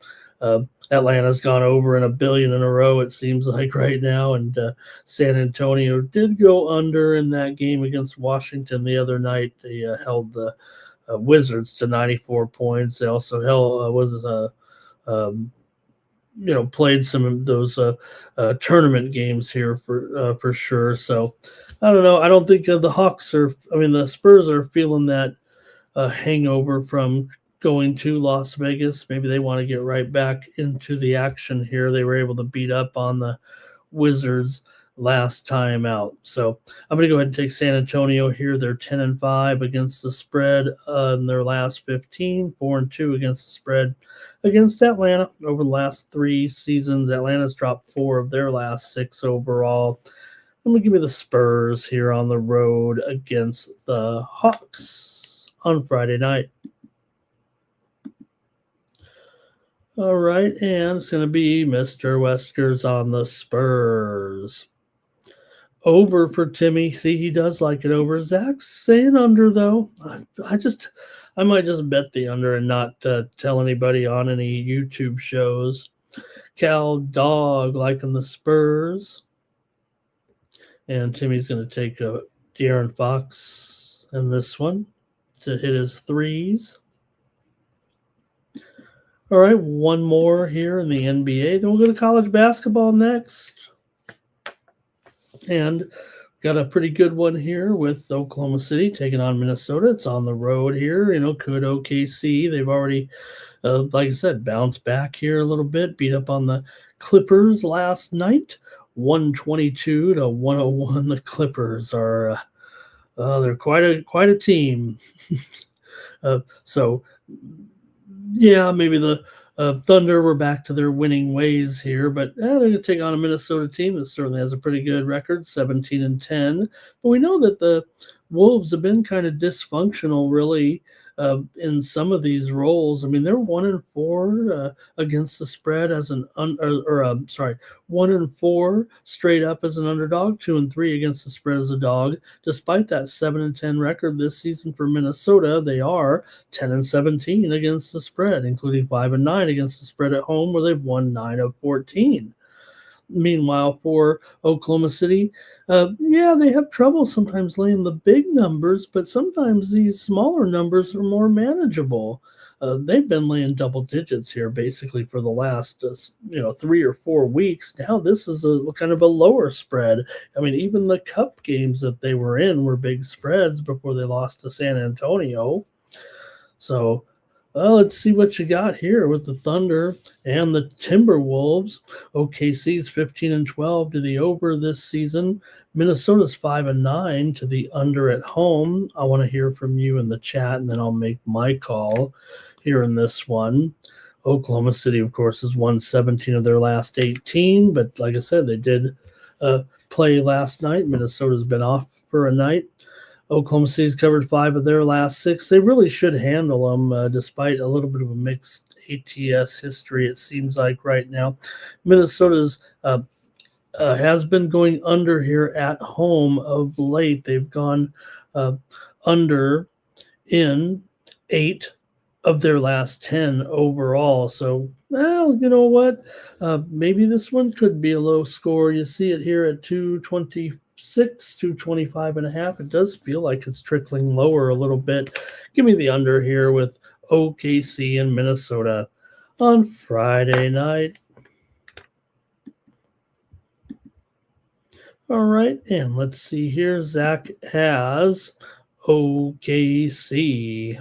Atlanta's gone over in $1 billion in a row, it seems like right now, and San Antonio did go under in that game against Washington the other night. They held the Wizards to 94 points. They also played some of those tournament games here for sure. So I don't know. I don't think the Spurs are feeling that hangover from going to Las Vegas. Maybe they want to get right back into the action here. They were able to beat up on the Wizards last time out. So I'm going to go ahead and take San Antonio here. They're 10-5 against the spread in their last 15, 4-2 against the spread against Atlanta over the last 3 seasons. Atlanta's dropped 4 of their last 6 overall. I'm going to give me the Spurs here on the road against the Hawks on Friday night. All right, and it's going to be Mr. Weskers on the Spurs. Over for Timmy. See, he does like it over. Zach's saying under, though. I might just bet the under and not tell anybody on any YouTube shows. Cal Dog liking the Spurs. And Timmy's going to take De'Aaron Fox in this one to hit his threes. All right, one more here in the NBA. Then we'll go to college basketball next. And got a pretty good one here with Oklahoma City taking on Minnesota. It's on the road here. Could OKC. They've already, like I said, bounced back here a little bit, beat up on the Clippers last night, 122 to 101. The Clippers are, they're quite a team. So, yeah, maybe the Thunder were back to their winning ways here, but they're going to take on a Minnesota team that certainly has a pretty good record, 17-10. But we know that the Wolves have been kind of dysfunctional, really, in some of these roles. I mean, they're 1-4 against the spread as 1-4 straight up as an underdog, 2-3 against the spread as a dog. Despite that 7-10 record this season for Minnesota, they are 10-17 against the spread, including 5-9 against the spread at home, where they've won 9 of 14. Meanwhile, for Oklahoma City, they have trouble sometimes laying the big numbers, but sometimes these smaller numbers are more manageable. they've been laying double digits here basically for the last 3 or 4 weeks. Now this is a kind of a lower spread. I mean, even the Cup games that they were in were big spreads before they lost to San Antonio. So let's see what you got here with the Thunder and the Timberwolves. OKC's 15-12 to the over this season. Minnesota's 5-9 to the under at home. I want to hear from you in the chat, and then I'll make my call here in this one. Oklahoma City, of course, has won 17 of their last 18, but like I said, they did play last night. Minnesota's been off for a night. Oklahoma City's covered 5 of their last 6. They really should handle them, despite a little bit of a mixed ATS history, it seems like right now. Minnesota's has been going under here at home of late. They've gone under in 8 of their last 10 overall. So, well, you know what? Maybe this one could be a low score. You see it here at 226, 225.5. It does feel like it's trickling lower a little bit. Give me the under here with OKC and Minnesota on Friday night. All right, and let's see here. Zach has OKC.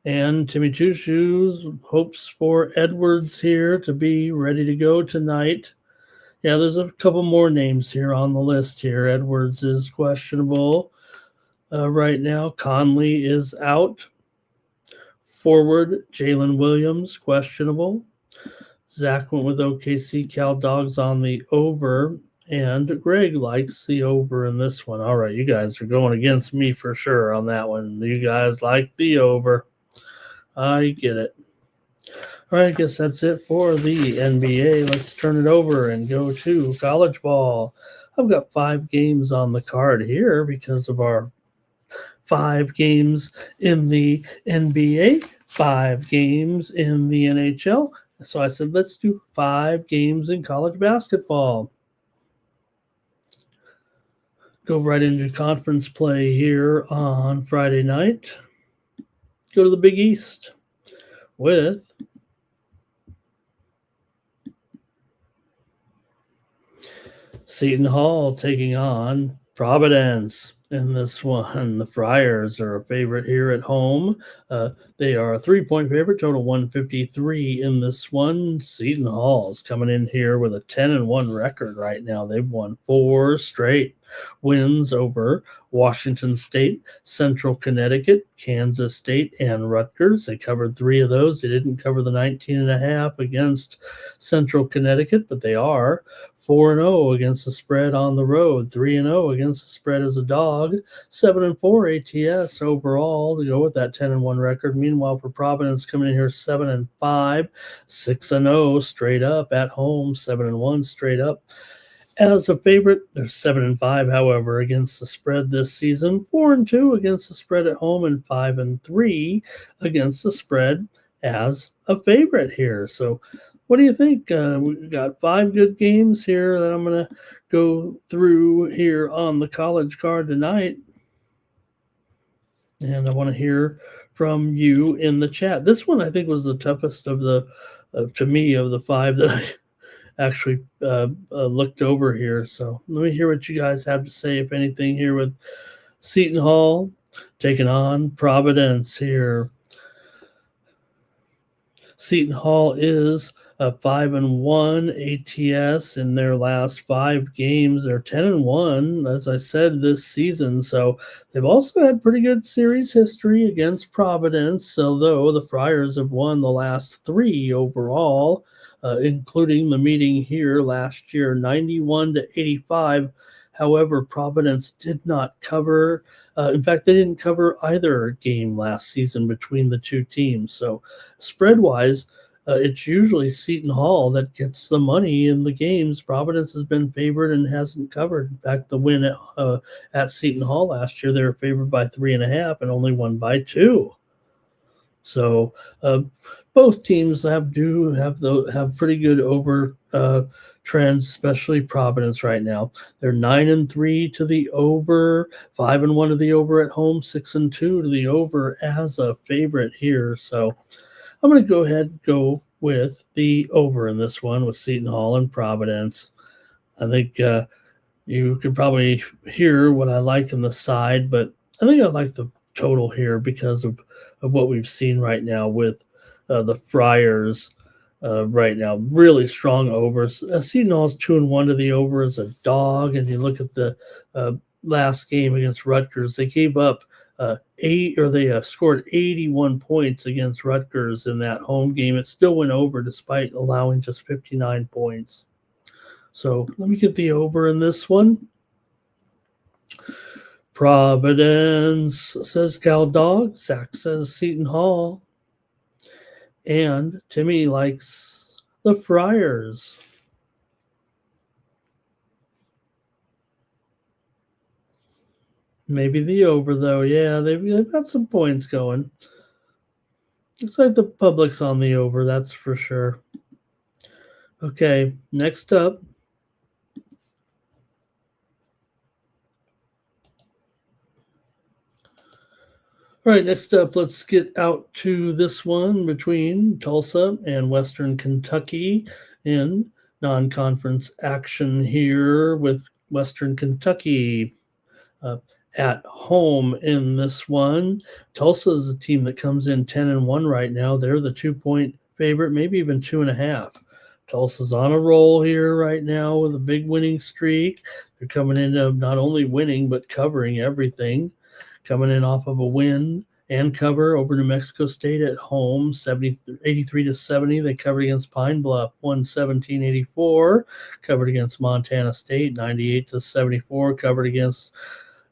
And Timmy Two Shoes hopes for Edwards here to be ready to go tonight. Yeah, there's a couple more names here on the list here. Edwards is questionable right now. Conley is out. Forward, Jalen Williams, questionable. Zach went with OKC. Cal Dogs on the over. And Greg likes the over in this one. All right, you guys are going against me for sure on that one. You guys like the over. I get it. All right, I guess that's it for the NBA. Let's turn it over and go to college ball. I've got 5 games on the card here because of our 5 games in the NBA, 5 games in the NHL. So I said, let's do 5 games in college basketball. Go right into conference play here on Friday night. Go to the Big East with Seton Hall taking on Providence in this one. The Friars are a favorite here at home. They are a 3-point favorite, total 153 in this one. Seton Hall's coming in here with a 10-1 record right now. They've won 4 straight wins over Washington State, Central Connecticut, Kansas State, and Rutgers. They covered 3 of those. They didn't cover the 19.5 against Central Connecticut, but they are 4-0 against the spread on the road, 3-0 against the spread as a dog, 7-4 ATS overall to go with that 10-1 record. Meanwhile, for Providence coming in here 7-5, 6-0 straight up at home, 7-1 straight up. As a favorite, they're 7-5, however, against the spread this season, 4-2 against the spread at home, and 5-3 against the spread as a favorite here. So what do you think? We've got 5 good games here that I'm going to go through here on the college card tonight. And I want to hear from you in the chat. This one I think was the toughest of the, to me, of the 5 that I actually looked over here. So let me hear what you guys have to say, if anything, here with Seton Hall taking on Providence here. Seton Hall is 5-1 ATS in their last 5 games. They're 10-1, as I said, this season. So they've also had pretty good series history against Providence, although the Friars have won the last 3 overall, including the meeting here last year, 91-85. However, Providence did not cover. In fact, they didn't cover either game last season between the 2 teams. So spread-wise, it's usually Seton Hall that gets the money in the games. Providence has been favored and hasn't covered. In fact, the win at Seton Hall last year, they were favored by 3.5 and only won by 2. So both teams have pretty good over trends, especially Providence right now. They're 9-3 to the over, 5-1 to the over at home, 6-2 to the over as a favorite here. So I'm going to go ahead and go with the over in this one with Seton Hall and Providence. I think you could probably hear what I like in the side, but I think I like the total here because of what we've seen right now with the Friars right now. Really strong overs. Seton Hall's 2-1 to the over as a dog, and you look at the last game against Rutgers, they gave up they scored 81 points against Rutgers in that home game. It still went over despite allowing just 59 points. So let me get the over in this one. Providence, says Cal Dog. Zach says Seton Hall. And Timmy likes the Friars. Maybe the over, though. Yeah, they've got some points going. Looks like the public's on the over, that's for sure. Okay, next up. All right, next up, let's get out to this one between Tulsa and Western Kentucky in non-conference action here with Western Kentucky at home in this one. Tulsa is a team that comes in 10-1 right now. They're the 2-point favorite, maybe even 2.5. Tulsa's on a roll here right now with a big winning streak. They're coming in not only winning, but covering everything. Coming in off of a win and cover over New Mexico State at home, 83-70. They covered against Pine Bluff, 117-84. Covered against Montana State, 98-74. Covered against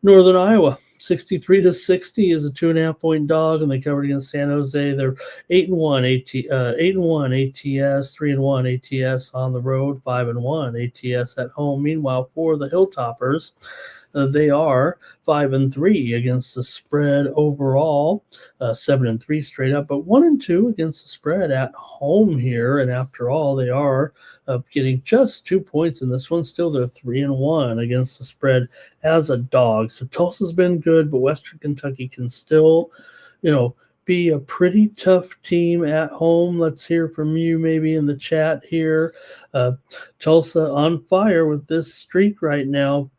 Northern Iowa, 63-60 is a 2.5-point dog, and they covered against San Jose. They're 8-1 ATS, 3-1 ATS on the road, 5-1 ATS at home. Meanwhile, for the Hilltoppers, they are 5-3 against the spread overall, 7-3 straight up, but 1-2 against the spread at home here. And after all, they are getting just 2 points in this one. Still, they're 3-1 against the spread as a dog. So Tulsa's been good, but Western Kentucky can still, be a pretty tough team at home. Let's hear from you maybe in the chat here. Tulsa on fire with this streak right now.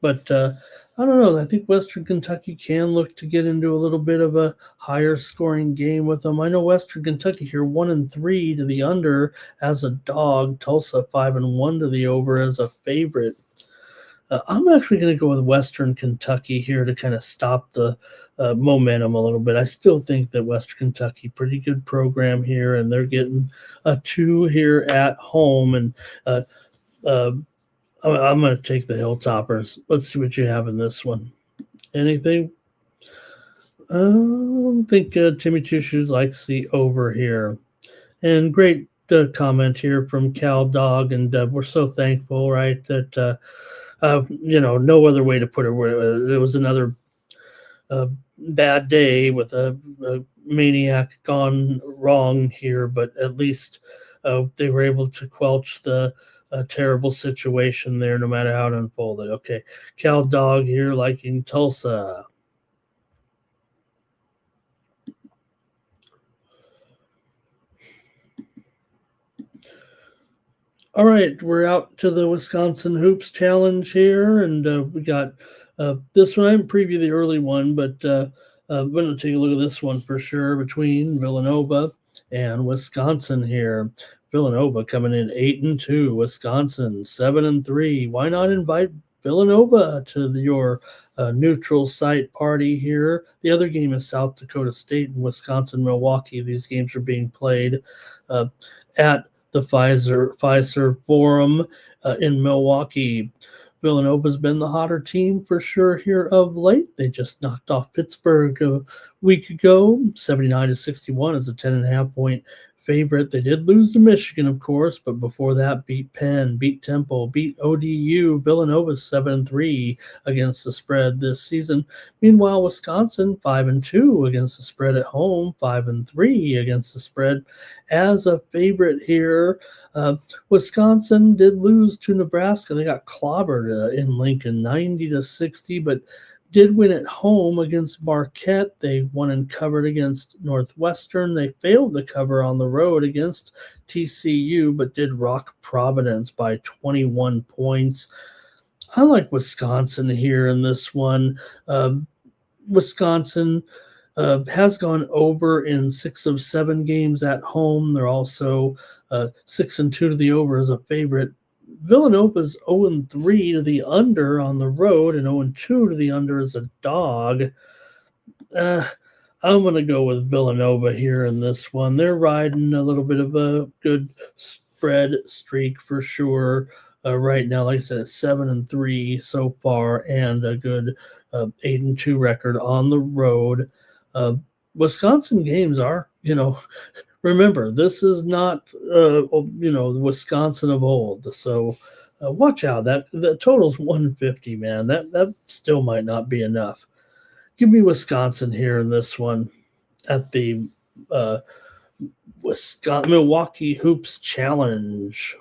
But I don't know. I think Western Kentucky can look to get into a little bit of a higher scoring game with them. I know Western Kentucky here 1-3 to the under as a dog. Tulsa 5-1 to the over as a favorite. I'm actually going to go with Western Kentucky here to kind of stop the momentum a little bit. I still think that Western Kentucky, pretty good program here, and they're getting a 2 here at home. And I'm going to take the Hilltoppers. Let's see what you have in this one. Anything? I think Timmy Two Shoes likes the over here. And great comment here from Cal Dog. And we're so thankful, right, that, no other way to put it. It was another bad day with a maniac gone wrong here, but at least they were able to quelch the terrible situation there, no matter how it unfolded. Okay, Cal Dog here liking Tulsa. All right, we're out to the Wisconsin Hoops Challenge here, and we got this one. I didn't preview the early one, but I'm going to take a look at this one for sure between Villanova and Wisconsin here. Villanova coming in 8-2, Wisconsin 7-3. Why not invite Villanova to your neutral site party here? The other game is South Dakota State and Wisconsin Milwaukee. These games are being played at the Pfizer Forum in Milwaukee. Villanova's been the hotter team for sure here of late. They just knocked off Pittsburgh a week ago. 79-61 is a 10.5-point favorite. They did lose to Michigan, of course, but before that, beat Penn, beat Temple, beat ODU. Villanova's 7-3 against the spread this season. Meanwhile, Wisconsin 5-2 against the spread at home, 5-3 against the spread as a favorite here. Wisconsin did lose to Nebraska. They got clobbered in Lincoln, 90-60, but did win at home against Marquette. They won and covered against Northwestern. They failed to cover on the road against TCU, but did rock Providence by 21 points. I like Wisconsin here in this one. Wisconsin has gone over in 6 of 7 games at home. They're also 6-2 to the over as a favorite. Villanova's 0-3 to the under on the road and 0-2 to the under as a dog. I'm going to go with Villanova here in this one. They're riding a little bit of a good spread streak for sure. Right now, like I said, it's 7-3 so far and a good 8-2 record on the road. Wisconsin games are, remember, this is not, the Wisconsin of old. So watch out. That total's 150, man. That still might not be enough. Give me Wisconsin here in this one at the Milwaukee Hoops Challenge.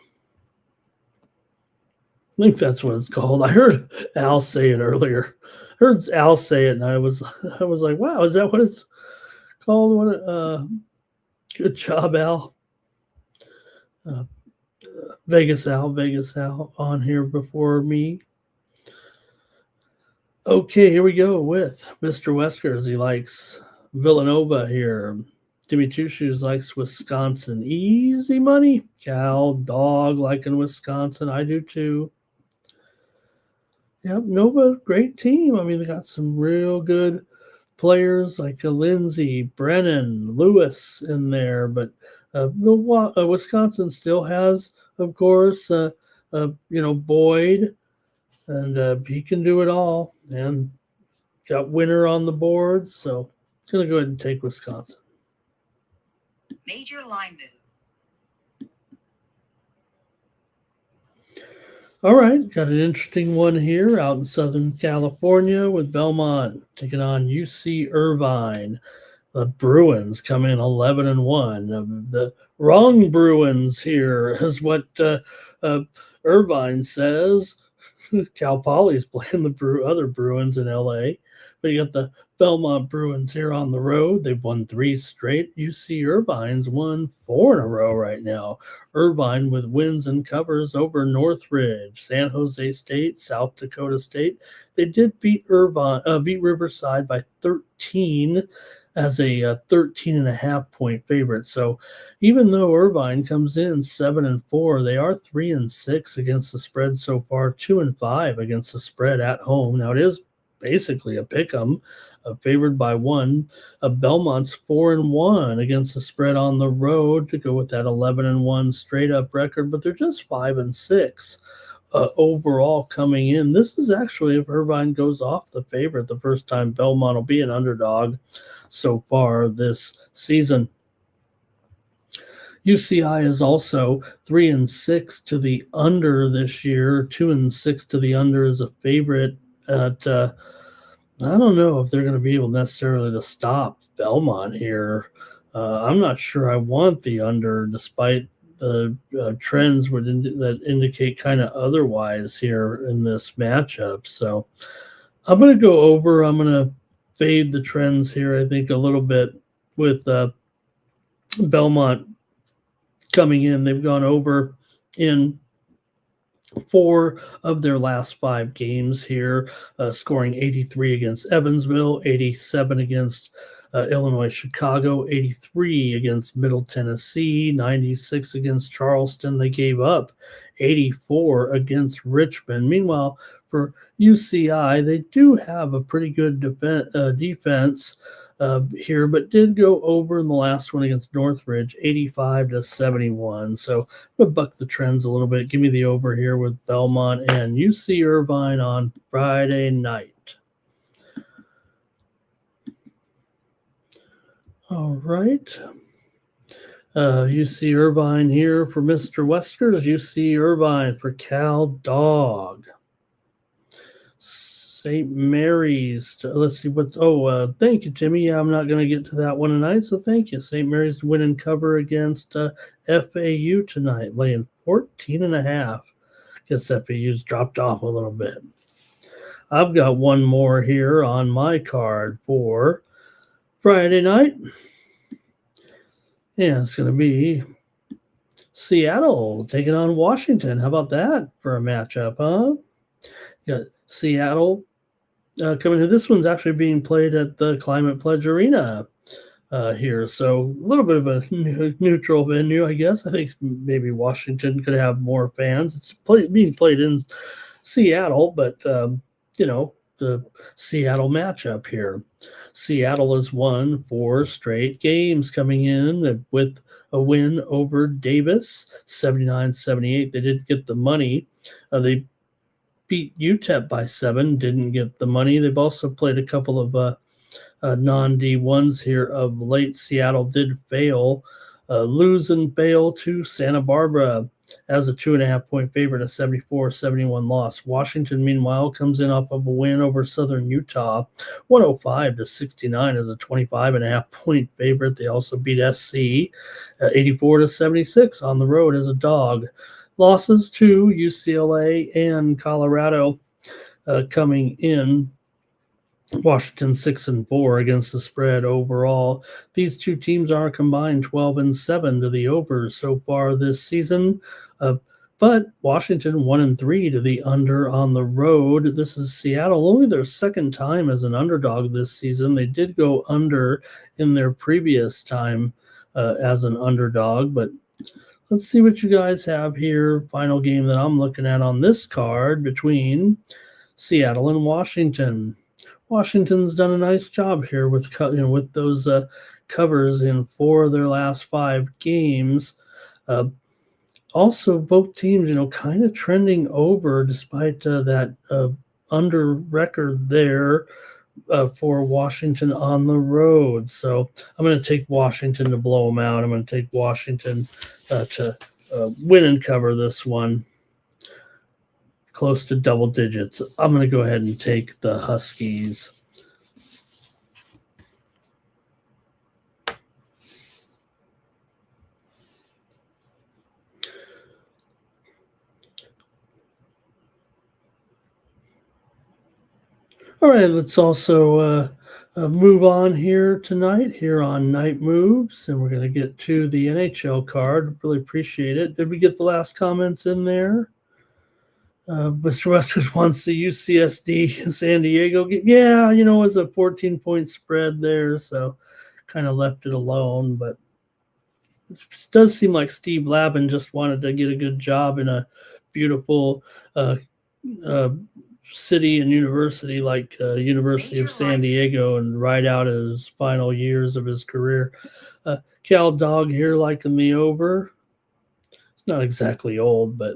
I think that's what it's called. I heard Al say it earlier. I heard Al say it, and I was like, wow, is that what it's called? Good job, Al. Vegas Al on here before me. Okay, here we go with Mr. Weskers. He likes Villanova here. Timmy Two Shoes likes Wisconsin. Easy money. Cal, dog, liking Wisconsin. I do too. Yep, Nova, great team. I mean, they got some real good players like Lindsay, Brennan, Lewis in there, but Wisconsin still has, of course, Boyd, and he can do it all, and got winner on the board, so going to go ahead and take Wisconsin. Major line move. All right, got an interesting one here out in Southern California with Belmont taking on UC Irvine. The Bruins come in 11-1. The wrong Bruins here is what Irvine says. Cal Poly's playing the other Bruins in LA. But you got the Belmont Bruins here on the road. They've won 3 straight. UC Irvine's won 4 in a row right now. Irvine with wins and covers over Northridge, San Jose State, South Dakota State. They did beat Riverside by 13 as a 13.5 point favorite. So even though Irvine comes in 7-4, they are 3-6 against the spread so far, 2-5 against the spread at home. Now it is basically a pick 'em, favored by 1. Belmont's 4-1 against the spread on the road to go with that 11-1 straight up record, but they're just 5-6 overall coming in. This is actually, if Irvine goes off the favorite, the first time Belmont will be an underdog so far this season. UCI is also 3-6 to the under this year, 2-6 to the under as a favorite. I don't know if they're going to be able necessarily to stop Belmont here. I'm not sure I want the under, despite the trends that indicate kind of otherwise here in this matchup. So I'm going to go over. I'm going to fade the trends here, I think, a little bit with Belmont coming in. They've gone over in 4 of their last 5 games here, scoring 83 against Evansville, 87 against Illinois Chicago, 83 against Middle Tennessee, 96 against Charleston. They gave up 84 against Richmond. Meanwhile, for UCI, they do have a pretty good defense here, but did go over in the last one against Northridge, 85-71. So I'm going to buck the trends a little bit. Give me the over here with Belmont and UC Irvine on Friday night. All right. UC Irvine here for Mr. Weskers. UC Irvine for Cal Dog. St. Mary's. Let's see what's. Thank you, Timmy. Yeah, I'm not going to get to that one tonight, so thank you. St. Mary's win and cover against FAU tonight, laying 14.5. Guess FAU's dropped off a little bit. I've got one more here on my card for Friday night. Yeah, it's going to be Seattle taking on Washington. How about that for a matchup, huh? Got Seattle coming in. This one's actually being played at the Climate Pledge Arena here. So a little bit of a neutral venue, I guess. I think maybe Washington could have more fans. It's being played in Seattle, but, the Seattle matchup here. Seattle has won 4 straight games coming in with a win over Davis, 79-78. They didn't get the money. They beat UTEP by 7, didn't get the money. They've also played a couple of non-D1s here of late. Seattle did lose and fail to Santa Barbara as a 2.5-point favorite, a 74-71 loss. Washington, meanwhile, comes in off of a win over Southern Utah, 105-69 as a 25.5-point favorite. They also beat SC 84-76 on the road as a dog. Losses to UCLA and Colorado coming in. Washington 6-4 against the spread overall. These two teams are combined 12-7 to the overs so far this season. But Washington 1-3 to the under on the road. This is Seattle, only their second time as an underdog this season. They did go under in their previous time as an underdog, but let's see what you guys have here. Final game that I'm looking at on this card between Seattle and Washington. Washington's done a nice job here with those covers in 4 of their last 5 games. Also, both teams, kind of trending over despite that under record there for Washington on the road. So I'm going to take Washington to blow them out. I'm going to take Washington to win and cover this one. Close to double digits. I'm going to go ahead and take the Huskies. All right, let's also move on here tonight, here on Night Moves, and we're going to get to the NHL card. Really appreciate it. Did we get the last comments in there? Mr. Westers wants the UCSD San Diego game. Yeah, it was a 14-point spread there, so kind of left it alone. But it does seem like Steve Labin just wanted to get a good job in a beautiful city and university like University of San Diego and ride out his final years of his career. Cal Dog here liking the over. It's not exactly old, but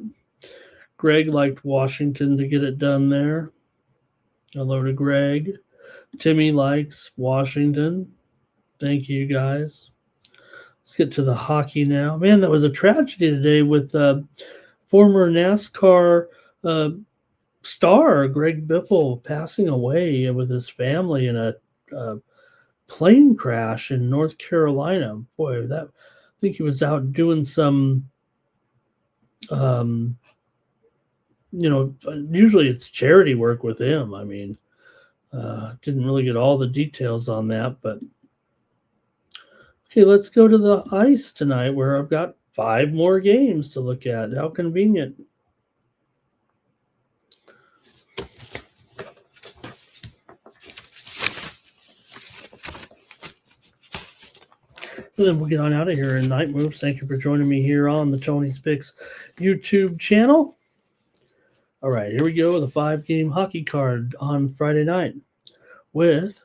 Greg liked Washington to get it done there. Hello to Greg. Timmy likes Washington. Thank you, guys. Let's get to the hockey now. Man, that was a tragedy today with former NASCAR star Greg Biffle passing away with his family in a plane crash in North Carolina. Boy, I think he was out doing some usually it's charity work with him. I mean, didn't really get all the details on that, but okay, let's go to the ice tonight where I've got 5 more games to look at. How convenient. And then we'll get on out of here in Night Moves. Thank you for joining me here on the Tony's Picks YouTube channel. All right, here we go with a 5-game hockey card on Friday night with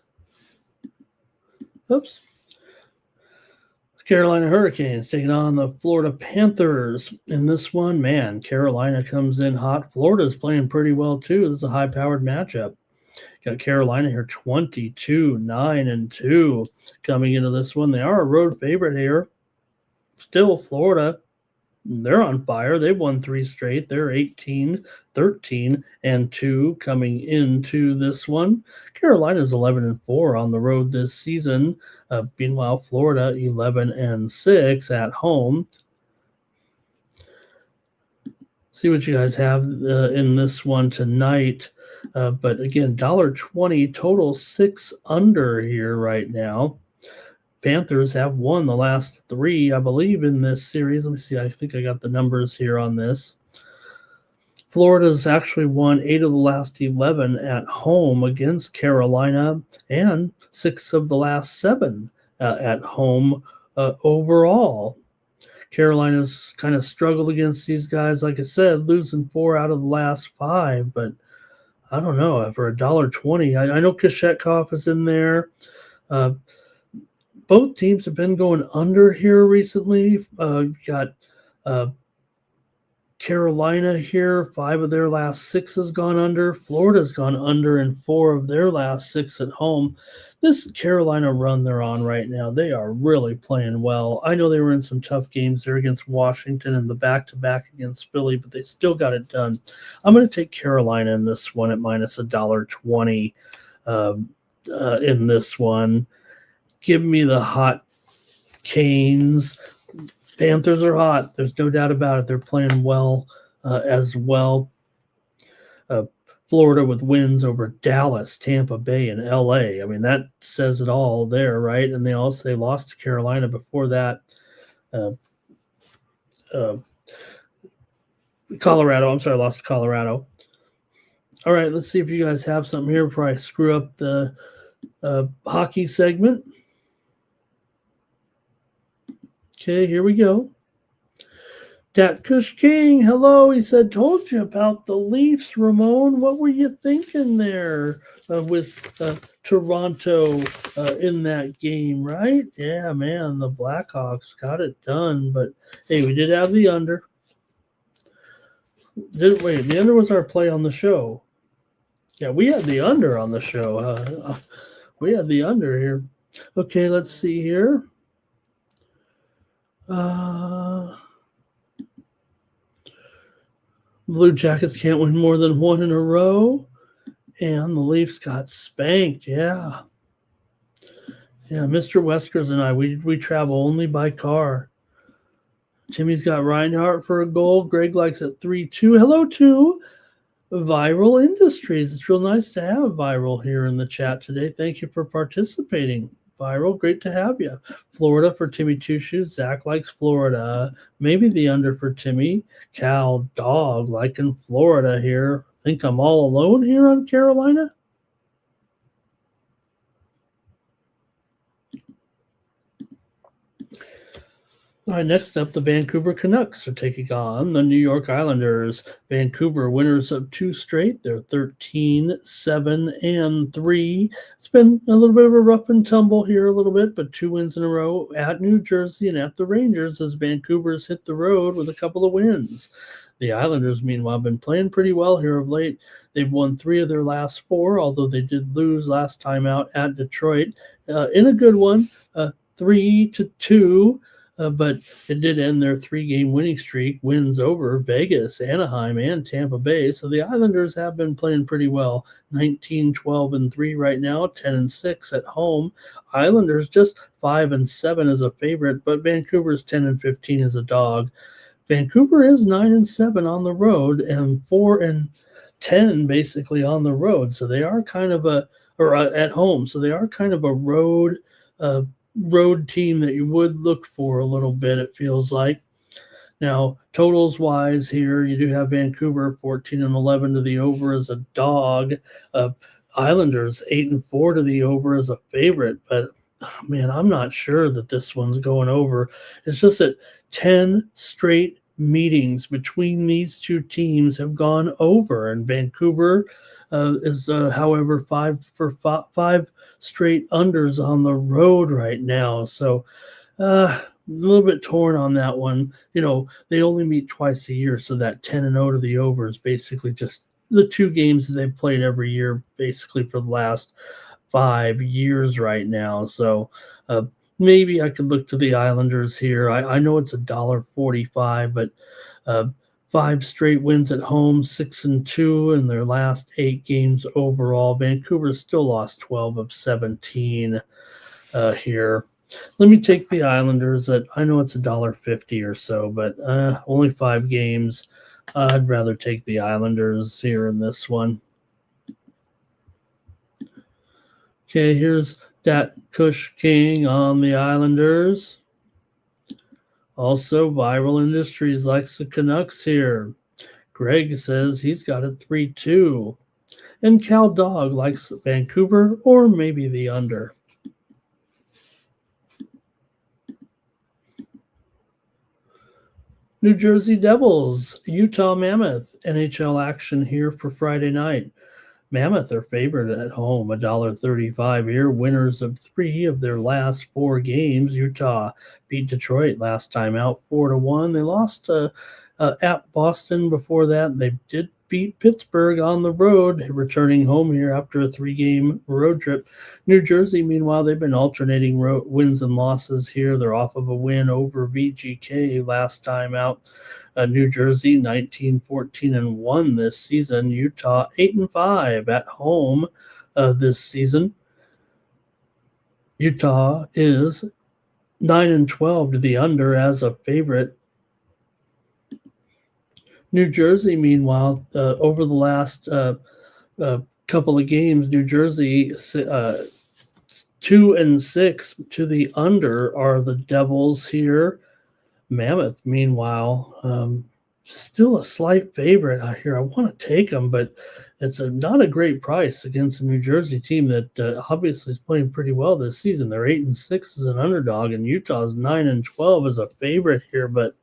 Carolina Hurricanes taking on the Florida Panthers. In this one, man, Carolina comes in hot. Florida's playing pretty well, too. This is a high-powered matchup. Got Carolina here 22-9-2 coming into this one. They are a road favorite here. still Florida, they're on fire. They've won 3 straight. They're 18, 13, and 2 coming into this one. Carolina's 11-4 on the road this season. Meanwhile, Florida 11-6 at home. See what you guys have in this one tonight. But again, $1.20 total 6 under here right now. Panthers have won the last 3, I believe, in this series. Let me see. I think I got the numbers here on this. Florida's actually won 8 of the last 11 at home against Carolina and 6 of the last 7 at home overall. Carolina's kind of struggled against these guys, like I said, losing 4 out of the last 5. But I don't know. For $1.20, I know Kashetkov is in there. Both teams have been going under here recently. Got Carolina here. 5 of their last 6 has gone under. Florida's gone under in 4 of their last 6 at home. This Carolina run they're on right now, they are really playing well. I know they were in some tough games there against Washington and the back-to-back against Philly, but they still got it done. I'm going to take Carolina in this one at minus $1.20 in this one. Give me the hot Canes. Panthers are hot. There's no doubt about it. They're playing well as well. Florida with wins over Dallas, Tampa Bay, and LA. I mean, that says it all there, right? And they lost to Carolina before that. Colorado. I'm sorry, lost to Colorado. All right, let's see if you guys have something here before I screw up the hockey segment. Okay, here we go. Dat Kush King, hello. He said, told you about the Leafs, Ramon. What were you thinking there with Toronto in that game, right? Yeah, man, the Blackhawks got it done. But, hey, we did have the under. The under was our play on the show. Yeah, we had the under on the show. We had the under here. Okay, let's see here. Blue Jackets can't win more than 1 in a row. And the Leafs got spanked. Yeah. Yeah, Mr. Weskers and I, we travel only by car. Timmy's got Reinhardt for a goal. Greg likes it 3-2. Hello to Viral Industries. It's real nice to have Viral here in the chat today. Thank you for participating. Viral, great to have you. Florida for Timmy Two Shoes. Zach likes Florida. Maybe the under for Timmy. Cal Dog liking Florida here. Think I'm all alone here on Carolina? All right, next up, the Vancouver Canucks are taking on the New York Islanders. Vancouver winners of 2 straight. They're 13-7-3. It's been a little bit of a rough and tumble here a little bit, but 2 wins in a row at New Jersey and at the Rangers as Vancouver's hit the road with a couple of wins. The Islanders, meanwhile, have been playing pretty well here of late. They've won 3 of their last 4, although they did lose last time out at Detroit in a good one, 3-2. But it did end their 3-game winning streak, wins over Vegas, Anaheim, and Tampa Bay. So the Islanders have been playing pretty well. 19-12-3 right now, 10-6 at home. Islanders just 5-7 as a favorite, but Vancouver's 10-15 as a dog. Vancouver is 9-7 on the road and 4-10 basically on the road. So they are kind of at home. So they are kind of a road team that you would look for a little bit, it feels like. Now, totals wise here, you do have Vancouver 14-11 to the over as a dog. Islanders 8-4 to the over as a favorite, but man, I'm not sure that this one's going over. It's just that 10 straight meetings between these 2 teams have gone over, and Vancouver is, however, 5 straight unders on the road right now. So a little bit torn on that one. You know, they only meet twice a year, so that 10-0 to the over is basically just the 2 games that they've played every year, basically for the last 5 years right now. So maybe I could look to the Islanders here. I know it's $1.45, but uh, 5 straight wins at home, 6-2 in their last 8 games overall. Vancouver still lost 12 of 17 here. Let me take the Islanders. I know it's $1.50 or so, but only 5 games. I'd rather take the Islanders here in this one. Okay, here's Dat Kush King on the Islanders. Also, Viral Industries likes the Canucks here. Greg says he's got it 3-2. And Cal Dog likes Vancouver or maybe the under. New Jersey Devils, Utah Mammoth, NHL action here for Friday night. Mammoth are favored at home, $1.35 here. Winners of 3 of their last 4 games. Utah beat Detroit last time out 4-1. They lost at Boston before that. They did beat Pittsburgh on the road, returning home here after a 3-game road trip. New Jersey, meanwhile, they've been alternating wins and losses here. They're off of a win over VGK last time out. New Jersey 19-14-1 this season. Utah 8-5 at home this season. Utah is 9-12 to the under as a favorite. New Jersey, meanwhile, over the last couple of games, New Jersey 2-6 to the under are the Devils here. Mammoth, meanwhile, still a slight favorite out here. I want to take them, but it's not a great price against a New Jersey team that obviously is playing pretty well this season. They're 8-6 as an underdog, and Utah's 9-12 as a favorite here, but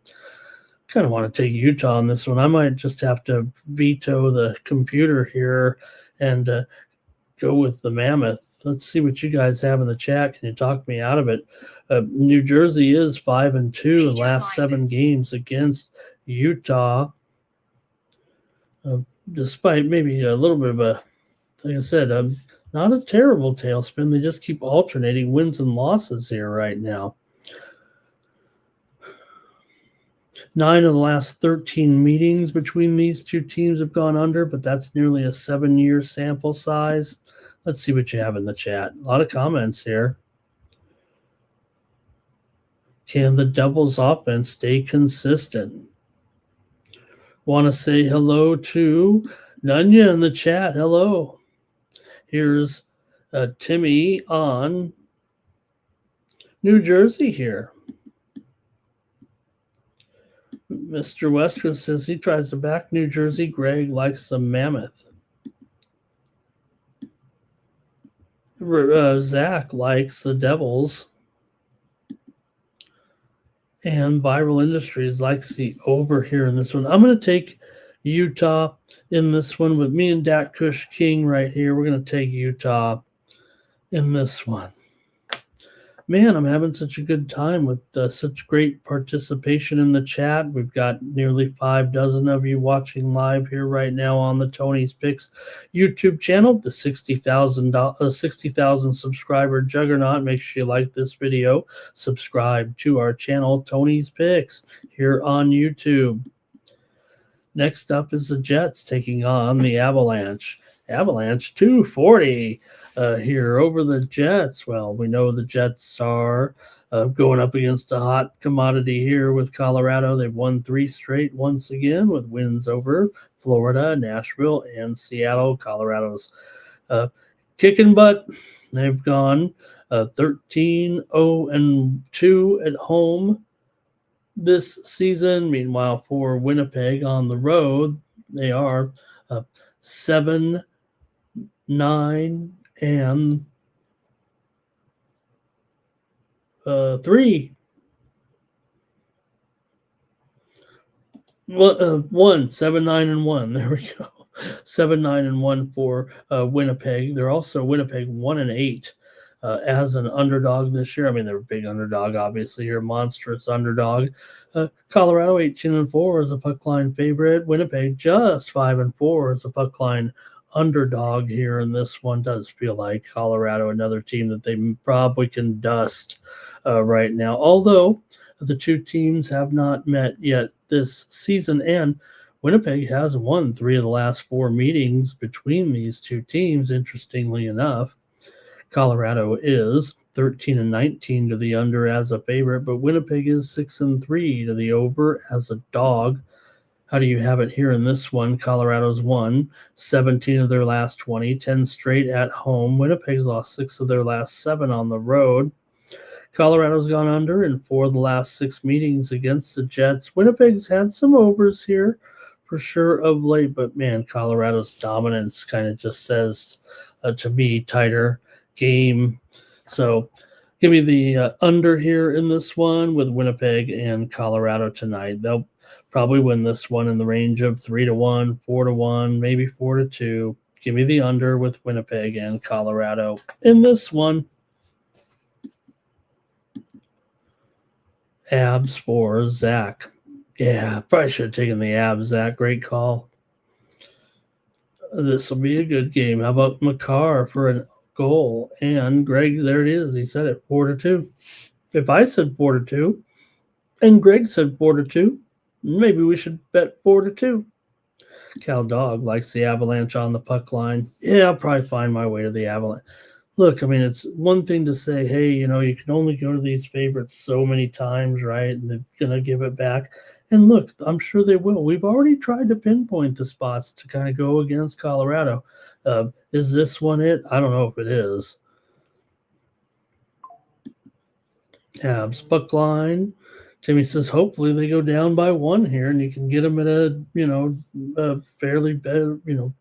kind of want to take Utah on this one. I might just have to veto the computer here and go with the Mammoth. Let's see what you guys have in the chat. Can you talk me out of it? New Jersey is 5-2 in the last 7 games against Utah. Despite maybe a little bit of a, like I said, not a terrible tailspin. They just keep alternating wins and losses here right now. 9 of the last 13 meetings between these two teams have gone under, but that's nearly a 7-year sample size. Let's see what you have in the chat. A lot of comments here. Can the Devils offense stay consistent? Want to say hello to Nunya in the chat. Hello. Here's Timmy on New Jersey here. Mr. Western says he tries to back New Jersey. Greg likes the Mammoth. Zach likes the Devils. And Viral Industries likes the over here in this one. I'm going to take Utah in this one with me and Dak Kush King right here. We're going to take Utah in this one. Man, I'm having such a good time with such great participation in the chat. We've got nearly 6 of you watching live here right now on the Tony's Picks YouTube channel, the 60,000 subscriber juggernaut. Make sure you like this video, subscribe to our channel, Tony's Picks, here on YouTube. Next up is the Jets taking on the Avalanche. Avalanche 240 here over the Jets. Well, we know the Jets are going up against a hot commodity here with Colorado. They've won 3 straight once again with wins over Florida, Nashville, and Seattle. Colorado's kicking butt. They've gone 13-0-2 at home this season. Meanwhile, for Winnipeg on the road, they are 7-9 and 3. Well, 7-9-1. There we go. 7-9-1 for Winnipeg. They're also Winnipeg 1-8 as an underdog this year. I mean, they're a big underdog, obviously. Here, monstrous underdog. Colorado 18-4 as a puck line favorite. Winnipeg just 5-4 as a puck line underdog here in this one. Does feel like Colorado, another team that they probably can dust right now. Although the two teams have not met yet this season, and Winnipeg has won 3 of the last 4 meetings between these two teams, interestingly enough. Colorado is 13 and 19 to the under as a favorite, but Winnipeg is 6 and 3 to the over as a dog. How do you have it here in this one? Colorado's won 17 of their last 20, 10 straight at home. Winnipeg's lost 6 of their last 7 on the road. Colorado's gone under in 4 of the last 6 meetings against the Jets. Winnipeg's had some overs here for sure of late, but man, Colorado's dominance kind of just says to me tighter game. So give me the under here in this one with Winnipeg and Colorado tonight. They'll probably win this one in the range of 3-1, 4-1, maybe 4-2. Give me the under with Winnipeg and Colorado in this one. Abs for Zach. Yeah, probably should have taken the abs, Zach. Great call. This will be a good game. How about McCarr for a goal? And Greg, there it is. He said it 4-2. If I said 4-2 and Greg said 4-2, maybe we should bet 4-2. Cal Dog likes the Avalanche on the puck line. Yeah, I'll probably find my way to the Avalanche. Look, I mean, it's one thing to say, hey, you know, you can only go to these favorites so many times, right? And they're going to give it back. And look, I'm sure they will. We've already tried to pinpoint the spots to kind of go against Colorado. Is this one it? I don't know if it is. Abs puck line. Timmy says, hopefully they go down by 1 here and you can get them at a, you know, fairly better, you know,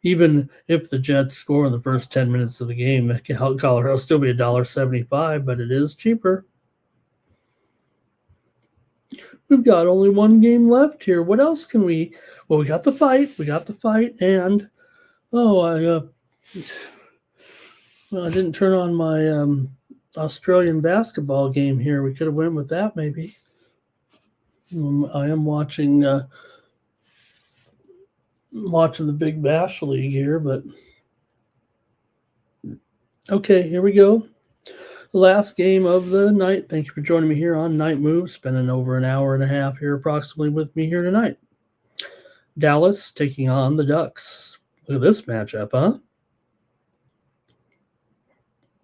even if the Jets score in the first 10 minutes of the game, Colorado will still be $1.75, but it is cheaper. We've got only 1 game left here. What else can we? Well, we got the fight. And I didn't turn on my Australian basketball game here. We could have went with that maybe. I am watching the Big Bash League here, but okay, here we go. The last game of the night. Thank you for joining me here on Night Move. Spending over an hour and a half here approximately with me here tonight. Dallas taking on the Ducks. Look at this matchup, huh?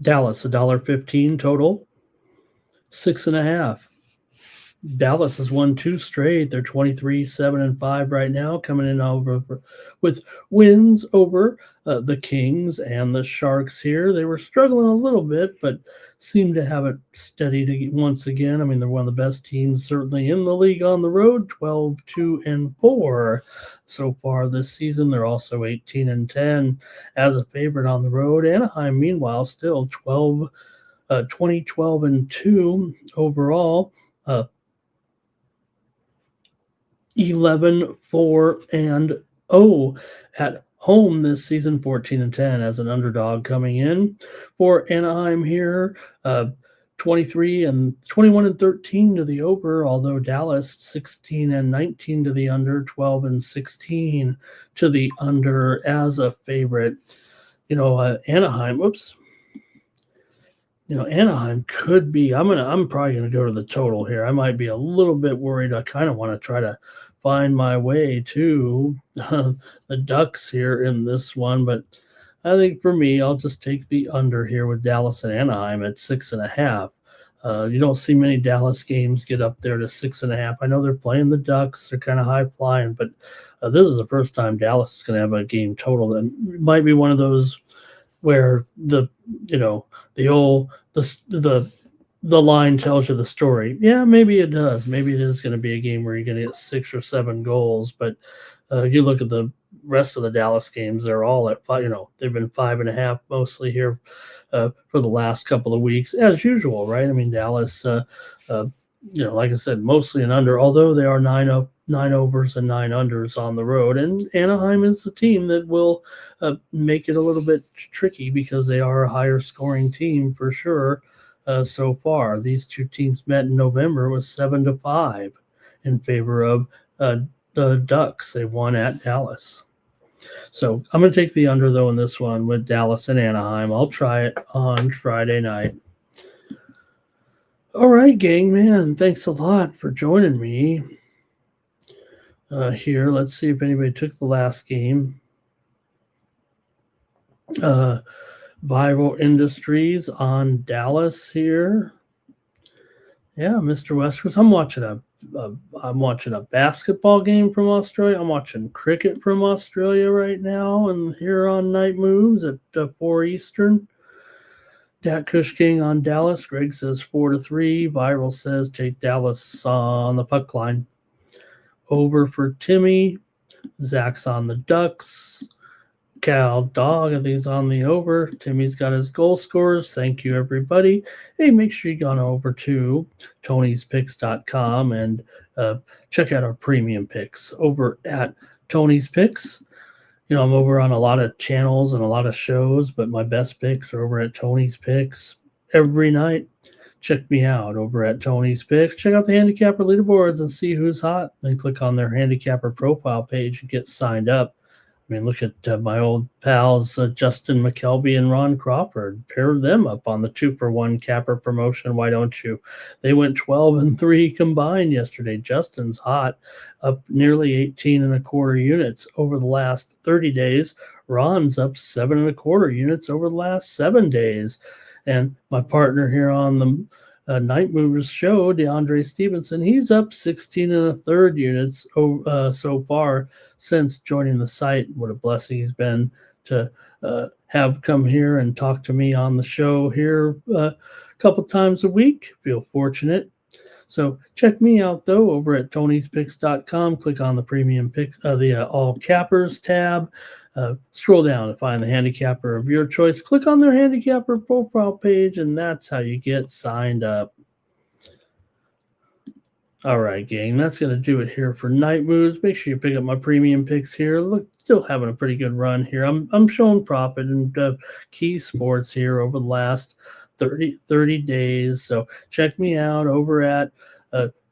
Dallas, $1.15 total, 6.5. Dallas has won 2 straight. They're 23-7-5 right now, coming in over with wins over the Kings and the Sharks here. They were struggling a little bit, but seem to have it steady once again. I mean, they're one of the best teams certainly in the league on the road, 12-2-4 so far this season. They're also 18-10 as a favorite on the road. Anaheim, meanwhile, still 20-12-2 overall. 11-4-0 at home this season, 14-10 as an underdog coming in for Anaheim here. 21-13 to the over, although Dallas 16-19 to the under, 12-16 to the under as a favorite. You know, Anaheim. You know, Anaheim could be. I'm probably gonna go to the total here. I might be a little bit worried. I kind of want to try to find my way to the Ducks here in this one, but I think for me, I'll just take the under here with Dallas and Anaheim at 6.5. You don't see many Dallas games get up there to 6.5. I know they're playing the Ducks; they're kind of high flying, but this is the first time Dallas is going to have a game total. That might be one of those where the line tells you the story. Yeah, maybe it does. Maybe it is going to be a game where you're going to get 6 or 7 goals. But you look at the rest of the Dallas games; they're all at 5. You know, they've been 5.5 mostly here for the last couple of weeks, as usual, right? I mean, Dallas, like I said, mostly an under. Although they are 9 overs and 9 unders on the road, and Anaheim is the team that will make it a little bit tricky because they are a higher scoring team for sure. So far, these two teams met in November. It was 7-5 in favor of the Ducks. They won at Dallas. So I'm going to take the under, though, in this one with Dallas and Anaheim. I'll try it on Friday night. All right, gang, man. Thanks a lot for joining me here. Let's see if anybody took the last game. Viral Industries on Dallas here. Yeah, Mr. Westwards. I'm watching a basketball game from Australia. I'm watching cricket from Australia right now, and here on Night Moves at 4 Eastern. Dat Kush King on Dallas. Greg says 4-3. Viral says take Dallas on the puck line. Over for Timmy. Zach's on the Ducks. Cal Dog, I think he's on the over. Timmy's got his goal scorers. Thank you, everybody. Hey, make sure you go over to Tony'sPicks.com and check out our premium picks over at Tony's Picks. You know, I'm over on a lot of channels and a lot of shows, but my best picks are over at Tony's Picks every night. Check me out over at Tony's Picks. Check out the handicapper leaderboards and see who's hot. Then click on their handicapper profile page and get signed up. I mean, look at my old pals, Justin McKelvey and Ron Crawford. Pair them up on the 2-for-1 capper promotion. Why don't you? They went 12-3 combined yesterday. Justin's hot, up nearly 18.25 units over the last 30 days. Ron's up 7.25 units over the last 7 days. And my partner here on the Night Movers show, DeAndre Stevenson, he's up 16.25 units so far since joining the site. What a blessing he's been to have come here and talk to me on the show here a couple times a week. Feel fortunate. So check me out, though, over at Tony'sPicks.com. Click on the premium picks, the all cappers tab. Scroll down to find the handicapper of your choice. Click on their handicapper profile page, and that's how you get signed up. All right, gang, that's going to do it here for Night Moves. Make sure you pick up my premium picks here. Look, still having a pretty good run here. I'm showing profit in key sports here over the last 30 days. So check me out over at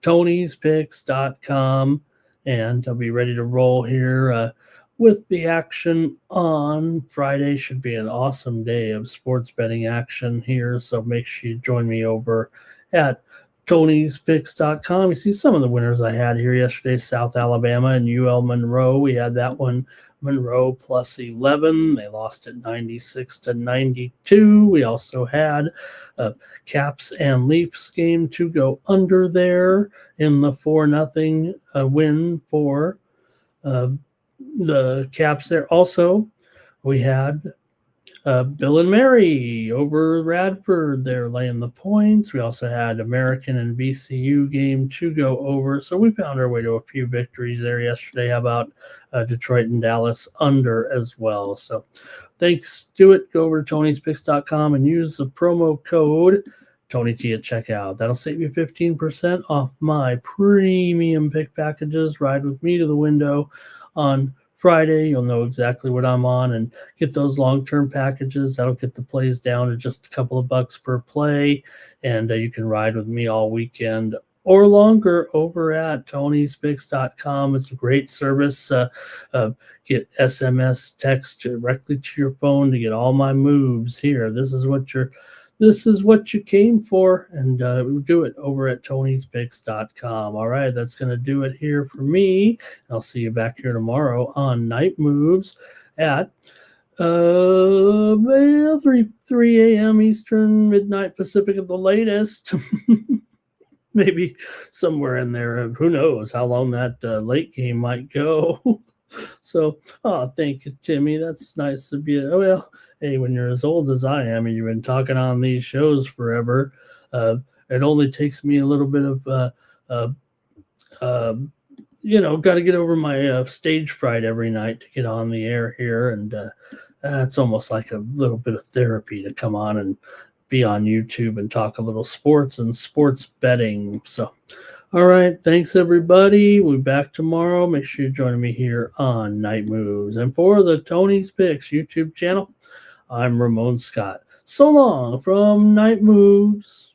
Tony'sPicks.com, and I'll be ready to roll here with the action on Friday. Should be an awesome day of sports betting action here. So make sure you join me over at Tony'sPicks.com. You see some of the winners I had here yesterday: South Alabama and UL Monroe. We had that one, Monroe plus 11. They lost at 96-92. We also had Caps and Leafs game to go under there in the 4-0 win for the Caps there. Also, we had Bill and Mary over Radford. They're laying the points. We also had American and VCU game to go over. So we found our way to a few victories there yesterday. How about Detroit and Dallas under as well? So thanks. Do it. Go over to Tony'sPicks.com and use the promo code Tony T at checkout. That'll save you 15% off my premium pick packages. Ride with me to the window on Friday. You'll know exactly what I'm on and get those long-term packages. That'll get the plays down to just a couple of bucks per play, and you can ride with me all weekend or longer over at Tony'sPicks.com. It's a great service. Get SMS text directly to your phone to get all my moves here. This is what you came for, and do it over at Tony'sPicks.com. All right, that's going to do it here for me. I'll see you back here tomorrow on Night Moves at 3 a.m. Eastern, midnight Pacific at the latest. Maybe somewhere in there. Who knows how long that late game might go. So, thank you, Timmy. That's nice to be. Oh, well, hey, when you're as old as I am and you've been talking on these shows forever, it only takes me a little bit of, got to get over my stage fright every night to get on the air here. And it's almost like a little bit of therapy to come on and be on YouTube and talk a little sports and sports betting. So, all right. Thanks, everybody. We'll be back tomorrow. Make sure you join me here on Night Moves. And for the Tony's Picks YouTube channel, I'm Ramon Scott. So long from Night Moves.